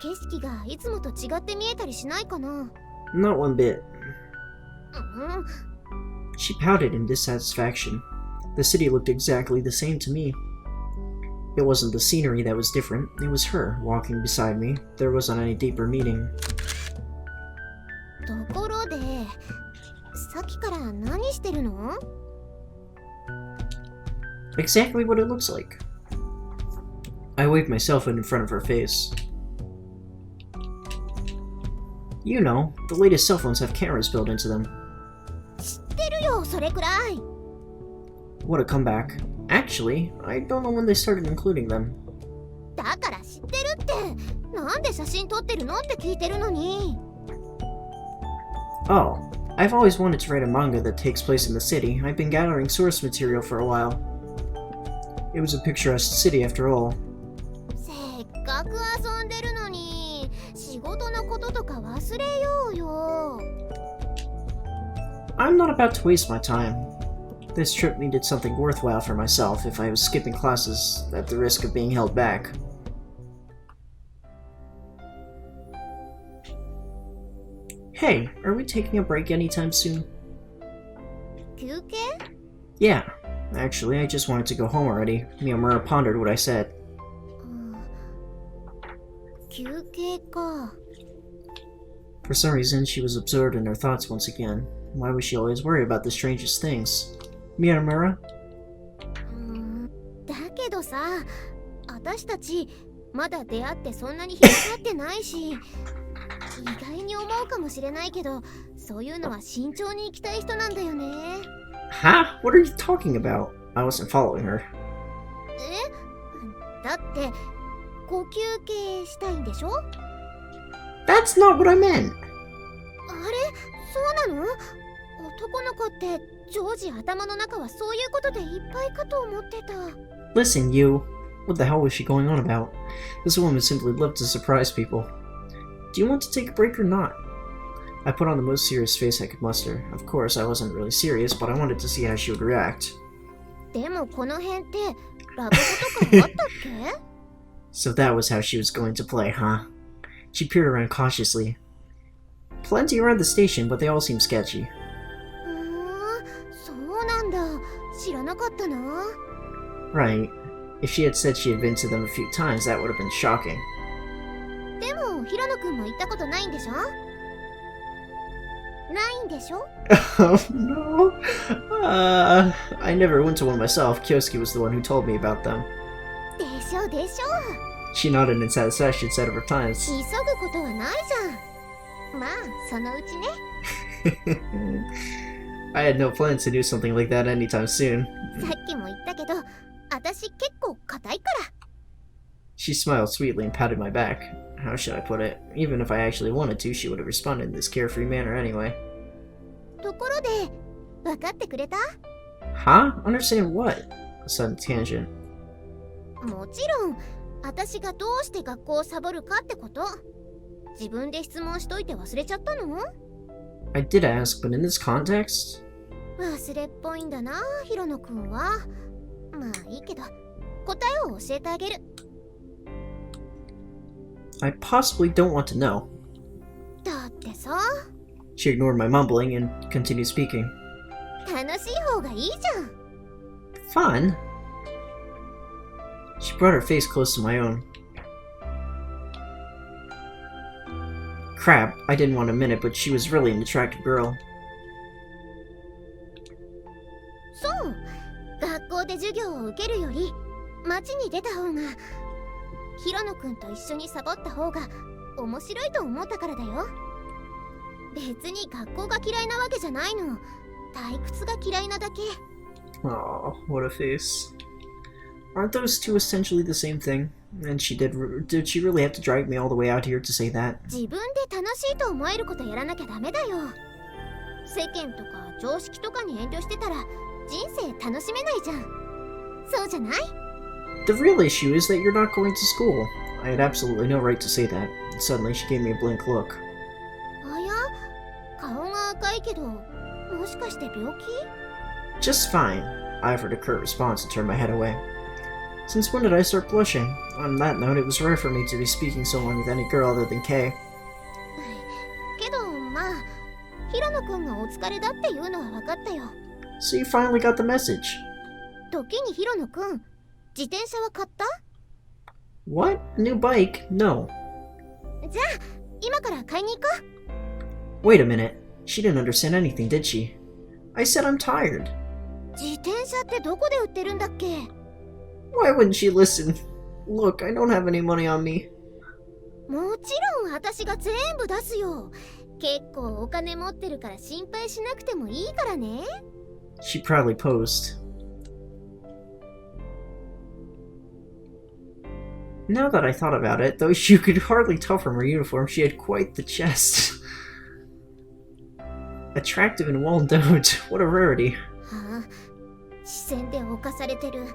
Speaker 4: 景色がいつもと違って見えたりしないかな？
Speaker 1: Not one bit.
Speaker 4: うん。
Speaker 1: She pouted in dissatisfaction. The city looked exactly the same to me. It wasn't the scenery that was different, it was her walking beside me. There wasn't any deeper meaning.
Speaker 4: ところで、さっきから何してるの？
Speaker 1: Exactly what it looks like. I waved my cell phone in front of her face. You know, the latest cell phones have cameras built into them.
Speaker 4: 知ってるよ、それくらい。
Speaker 1: What a comeback. Actually, I don't know when they started including them.
Speaker 4: だから知ってるって。なんで写真撮ってるのって聞いてるのに。
Speaker 1: Oh, I've always wanted to write a manga that takes place in the city. I've been gathering source material for a while. It was a picturesque city after all.
Speaker 4: せっかく遊んでるのに、仕事のこととか忘れようよ。
Speaker 1: I'm not about to waste my time. This trip needed something worthwhile for myself if I was skipping classes at the risk of being held back. Hey, are we taking a break anytime soon?
Speaker 4: 休憩？
Speaker 1: Yeah. Actually, I just wanted to go home already. Miyamura pondered what I said.
Speaker 4: 休憩か。
Speaker 1: For some reason, she was absorbed in her thoughts once again. Why was she always worried about the strangest things? Miyamura?
Speaker 4: だけどさ、私たちまだ出会ってそんなに日が経ってないし、意外に思うかもしれないけど、そういうのは慎重に行きたい人なんだよね。
Speaker 1: Huh? What are you talking about? I wasn't following her.
Speaker 4: だって呼吸系したいんでしょ？
Speaker 1: That's not what I meant!
Speaker 4: あれ？そうなの？男の子って常時頭の中はそういうことでいっぱいかと思ってた。
Speaker 1: Listen, you. What the hell was she going on about? This woman simply loved to surprise people. Do you want to take a break or not? I put on the most serious face I could muster. Of course, I wasn't really serious, but I wanted to see how she would react.
Speaker 4: でもこの辺ってラブホとかあったっけ？
Speaker 1: So that was how she was going to play, huh? She peered around cautiously. Plenty around the station, but they all seemed sketchy.
Speaker 4: そうなんだ。知らなかったな。
Speaker 1: Right. If she had said she had been to them a few times, that would have been shocking.
Speaker 4: でもヒロノくんも行ったことないんでしょ？ないんでしょ？
Speaker 1: Oh no. I never went to one myself. Kyosuke was the one who told me about them.
Speaker 4: でしょでしょ。
Speaker 1: She nodded in satisfaction several times.
Speaker 4: 急ぐことはないじゃん。まあそのうちね。
Speaker 1: I had no plans to do something like that anytime soon.
Speaker 4: さっきも言ったけど、私結構硬いから。
Speaker 1: She smiled sweetly and patted my back. How should I put it? Even if I actually wanted to, she would have responded in this carefree manner anyway.
Speaker 4: ところで、分かってくれた？
Speaker 1: Huh? Understand what? A sudden tangent.
Speaker 4: もちろん、私がどうして学校をサボるかってこと。自分で質問しといて忘れちゃったの？
Speaker 1: I did ask, but in this context?
Speaker 4: 忘れっぽいんだな、ヒロノくんは。まあいいけど、答えを教えてあげる。
Speaker 1: I possibly don't want to know.
Speaker 4: だってさ、
Speaker 1: She ignored my mumbling and continued speaking.
Speaker 4: 楽しい方がいいじゃん。
Speaker 1: Fun? She brought her face close to my own. Crap, I didn't want to admit it, but she was really an attractive girl.
Speaker 4: そう、学校で授業を受けるより街に出た方が、ヒロノくんと一緒にサボった方が面白いと思ったからだよ。別に学校が嫌いなわけじゃないの。退屈が嫌いなだけ。
Speaker 1: Aw, what a face. Aren't those two essentially the same thing? And did she really have to drag me all the way out here to say that?
Speaker 4: 自分で楽しいと思えることやらなきゃダメだよ。世間とか常識とかに遠慮してたら人生楽しめないじゃん。そうじゃない？
Speaker 1: The real issue is that you're not going to school. I had absolutely no right to say that. Suddenly, she gave me a blank look.
Speaker 4: あや、顔が赤いけど、もしかして病気？
Speaker 1: Just fine. I offered a curt response and turned my head away. Since when did I start blushing? On that note, it was rare for me to be speaking so long with any girl other than Kay.
Speaker 4: けどまあ、ヒロノくんがお疲れだっていうのは分かったよ。
Speaker 1: So you finally got the message.
Speaker 4: 時にヒロノくん、自転車は買った？
Speaker 1: What? A new bike? No.
Speaker 4: じゃあ、今から買いに行こう。
Speaker 1: Wait a minute. She didn't understand anything, did she? I said I'm tired.
Speaker 4: 自転車ってどこで売ってるんだっけ？
Speaker 1: Why wouldn't she listen? Look, I don't have any money on me.
Speaker 4: もちろん私が全部出すよ。結構お金持ってるから心配しなくてもいいからね。
Speaker 1: She proudly posed. Now that I thought about it, though you could hardly tell from her uniform, she had quite the chest. Attractive and well-endowed. What a rarity.
Speaker 4: はあ、視線で侵されてる。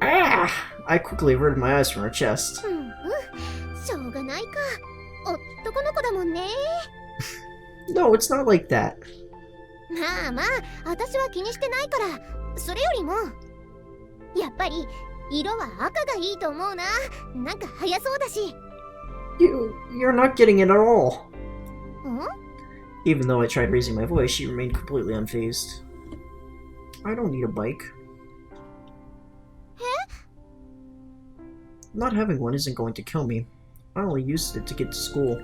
Speaker 1: Ah! I quickly averted my eyes from her chest.
Speaker 4: うんうん、しょうがないか。男の子だもんね。
Speaker 1: No, it's not like that.
Speaker 4: まあまあ、私は気にしてないから。それよりも、やっぱり色は赤がいいと思うな。なんか早そうだし。
Speaker 1: You're not getting it at all.
Speaker 4: ん？
Speaker 1: Even though I tried raising my voice, she remained completely unfazed. I don't need a bike. Not having one isn't going to kill me. I only used it to get to school.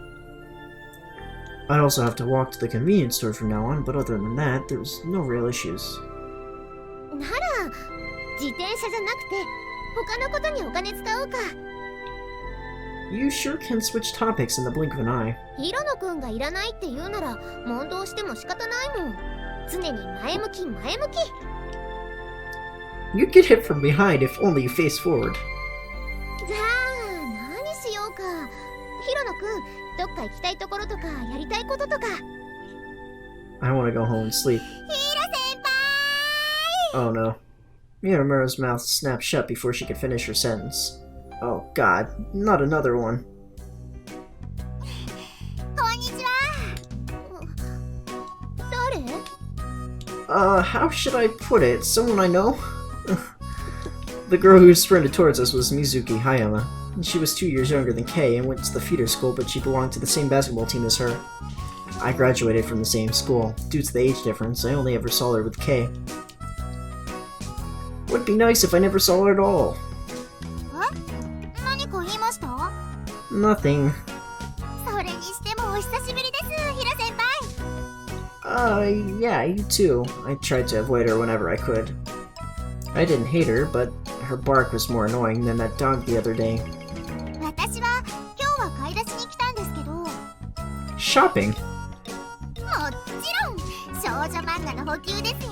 Speaker 1: I'd also have to walk to the convenience store from now on, but other than that, there's no real issues.
Speaker 4: なら、自転車じゃなくて、他のことにお金使おうか。
Speaker 1: You sure can switch topics in the blink of an eye.
Speaker 4: ヒロノくんがいらないって言うなら、問答しても仕方ないもん。常に前向き前向き。
Speaker 1: You'd get hit from behind if only you face forward.
Speaker 4: じゃあ、何しようか。ヒロノくん、どっか行きたいところとか、やりたいこととか。
Speaker 1: I want to go home and sleep.
Speaker 4: ヒロ先輩!
Speaker 1: Oh no. Miyamura's mouth snapped shut before she could finish her sentence. Oh god, not another one.
Speaker 4: こんにちは。誰？
Speaker 1: How should I put it? Someone I know? The girl who sprinted towards us was Mizuki Hayama. She was 2 years younger than Kei and went to the feeder school, but she belonged to the same basketball team as her. I graduated from the same school. Due to the age difference, I only ever saw her with Kei. Would be nice if I never saw her at all.
Speaker 4: 何か言いました？
Speaker 1: Nothing.
Speaker 4: それにしてもお久しぶりです、ヒロ先輩。
Speaker 1: Yeah, you too. I tried to avoid her whenever I could. I didn't hate her, but her bark was more annoying than that dog the other day.
Speaker 4: 私は今日は買い出しに来たんですけど、も
Speaker 1: Shopping?
Speaker 4: ちろん少女漫画の補給ですよ。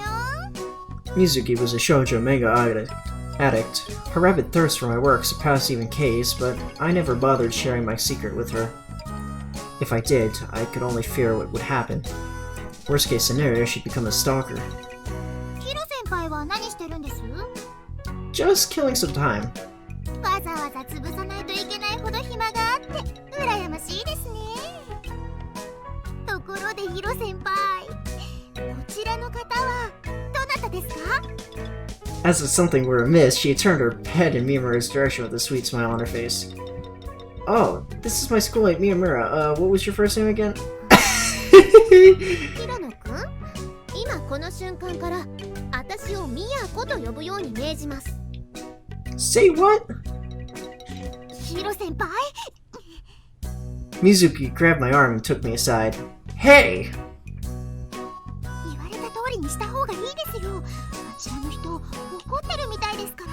Speaker 1: Mizuki was a shoujo manga addict. Her rabid thirst for my work surpassed even Kei's, but I never bothered sharing my secret with her. If I did, I could only fear what would happen. Worst case scenario, she'd become a stalker.
Speaker 4: ヒロ先輩は何してるんです？
Speaker 1: Just killing some time.
Speaker 4: わざわざ潰さないといけないほど暇があって羨ましいですね。ところでヒロ先輩、こちらの方はどなたですか？
Speaker 1: As if something were amiss, she had turned her head in Miyamura's direction with a sweet smile on her face. Oh, this is my schoolmate Miyamura. What was your first name again?
Speaker 4: 平野くん、今この瞬間から私をミヤコと呼ぶように命じます。
Speaker 1: Say what?
Speaker 4: ヒロ先輩、
Speaker 1: Mizuki grabbed my arm and took me aside. Hey!
Speaker 4: 言われた通りにした方がいいですよ。あちらの人怒ってるみたいですか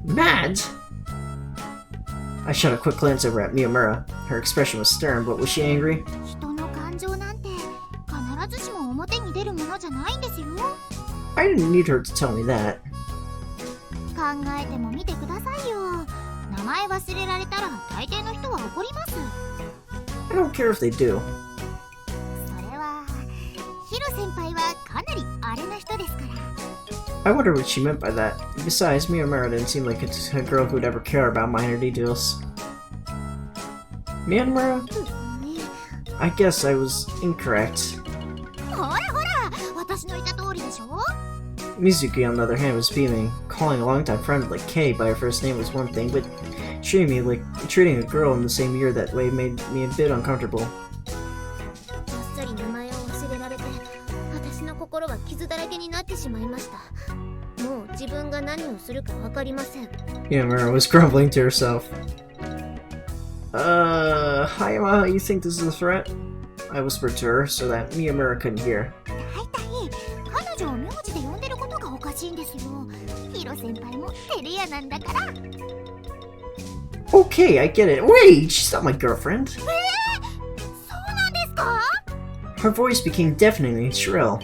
Speaker 4: ら。
Speaker 1: Mad? I shot a quick glance over at Miyamura. Her expression was stern, but was she angry?
Speaker 4: 人の感情なんて必ずしも表に出るものじゃないんですよ。
Speaker 1: I didn't need her to tell me that.
Speaker 4: 考えてもみてくださいよ。名前忘れられたら大抵の人は怒ります。
Speaker 1: I don't care if they do.
Speaker 4: それはヒロ先輩はかなりアレな人ですから。
Speaker 1: I wonder what she meant by that. Besides, Miyamura didn't seem like a girl who would ever care about minor details. Miyamura? I guess I was incorrect.
Speaker 4: ほらほら、私の言った通りでしょ。
Speaker 1: Mizuki, on the other hand, was beaming. Calling a longtime friend like Kei by her first name was one thing, but treating a girl in the same year that way made me a bit uncomfortable.
Speaker 4: あっさり名前を忘れられて、私の心は傷だらけになってしまいました。もう自分が何をするかわかりません。
Speaker 1: Miyamura was grumbling to herself. Hayama, you think this is a threat? I whispered to her so that Miyamura couldn't hear.
Speaker 4: 大体彼女を名字で呼んでることがおかしいんですよ。ヒロ先輩も照れ屋なんだから。
Speaker 1: Okay, I get it. Wait, she's not my girlfriend.
Speaker 4: そうなんですか？
Speaker 1: Her voice became deafeningly shrill.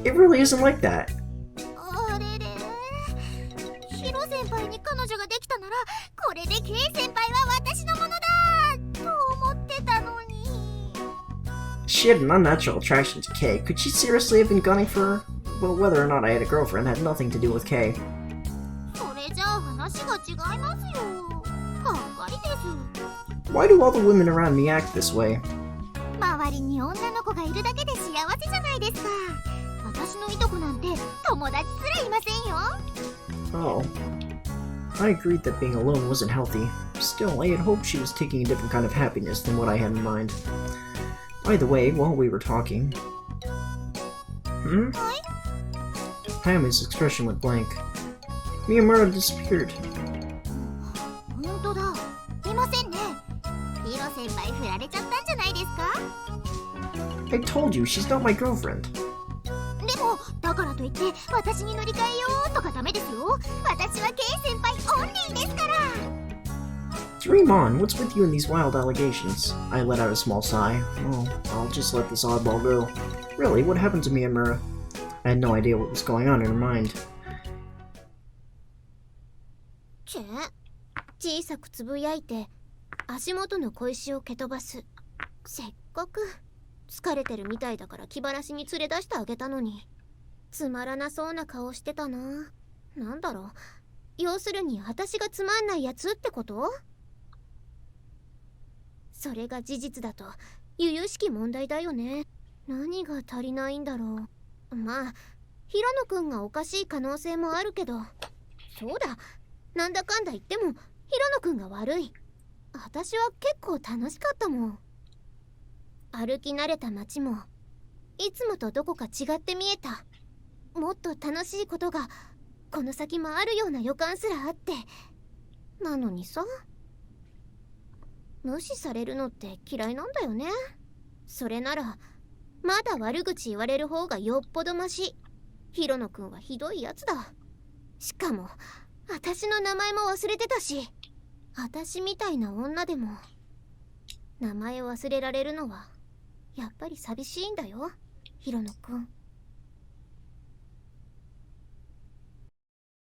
Speaker 1: It really isn't like that.
Speaker 4: あれれ、ヒロ先輩に彼女ができたなら、これでケイ先輩は私のものだと思ってたのに。
Speaker 1: She had an unnatural attraction to Kei. Could she seriously have been gunning for her? Well, whether or not I had a girlfriend had nothing to do with Kei.
Speaker 4: それじゃあ話が違いますよ。がっかりです。
Speaker 1: Why do all the women around me act this way?
Speaker 4: 周りに女の子がいるだけで幸せじゃないですか。私のいとこなんて友達すらいませんよ。
Speaker 1: Oh. I agreed that being alone wasn't healthy. Still, I had hoped she was taking a different kind of happiness than what I had in mind. By the way, while we were talking... Hayama's expression went blank. Miyamura disappeared.
Speaker 4: 本当だ、いませんね。ヒロ先輩振られちゃったんじゃないですか？
Speaker 1: I told you, she's not my girlfriend.
Speaker 4: でもだからといって私に乗り換えようとかダメですよ。私はケイ先輩オンリーですから。
Speaker 1: Dream on, what's with you and these wild allegations? I let out a small sigh. Oh, I'll just let this oddball go. Really, what happened to Miyamura? I had no idea what was going on in her mind.
Speaker 4: 小さくつぶやいて足元の小石を蹴飛ばす。せっかく疲れてるみたいだから気晴らしに連れ出してあげたのに、つまらなそうな顔してたな。なんだろう、要するに私がつまんないやつってこと？それが事実だと由々しき問題だよね。何が足りないんだろう。まあ平野くんがおかしい可能性もあるけど、そうだ、なんだかんだ言っても平野くんが悪い。私は結構楽しかったもん。歩き慣れた街もいつもとどこか違って見えた。もっと楽しいことがこの先もあるような予感すらあって。なのにさ、無視されるのって嫌いなんだよね。それならまだ悪口言われる方がよっぽどマシ。ヒロノくんはひどいやつだ。しかも私の名前も忘れてたし。私みたいな女でも名前忘れられるのはやっぱり寂しいんだよ、ヒロノくん。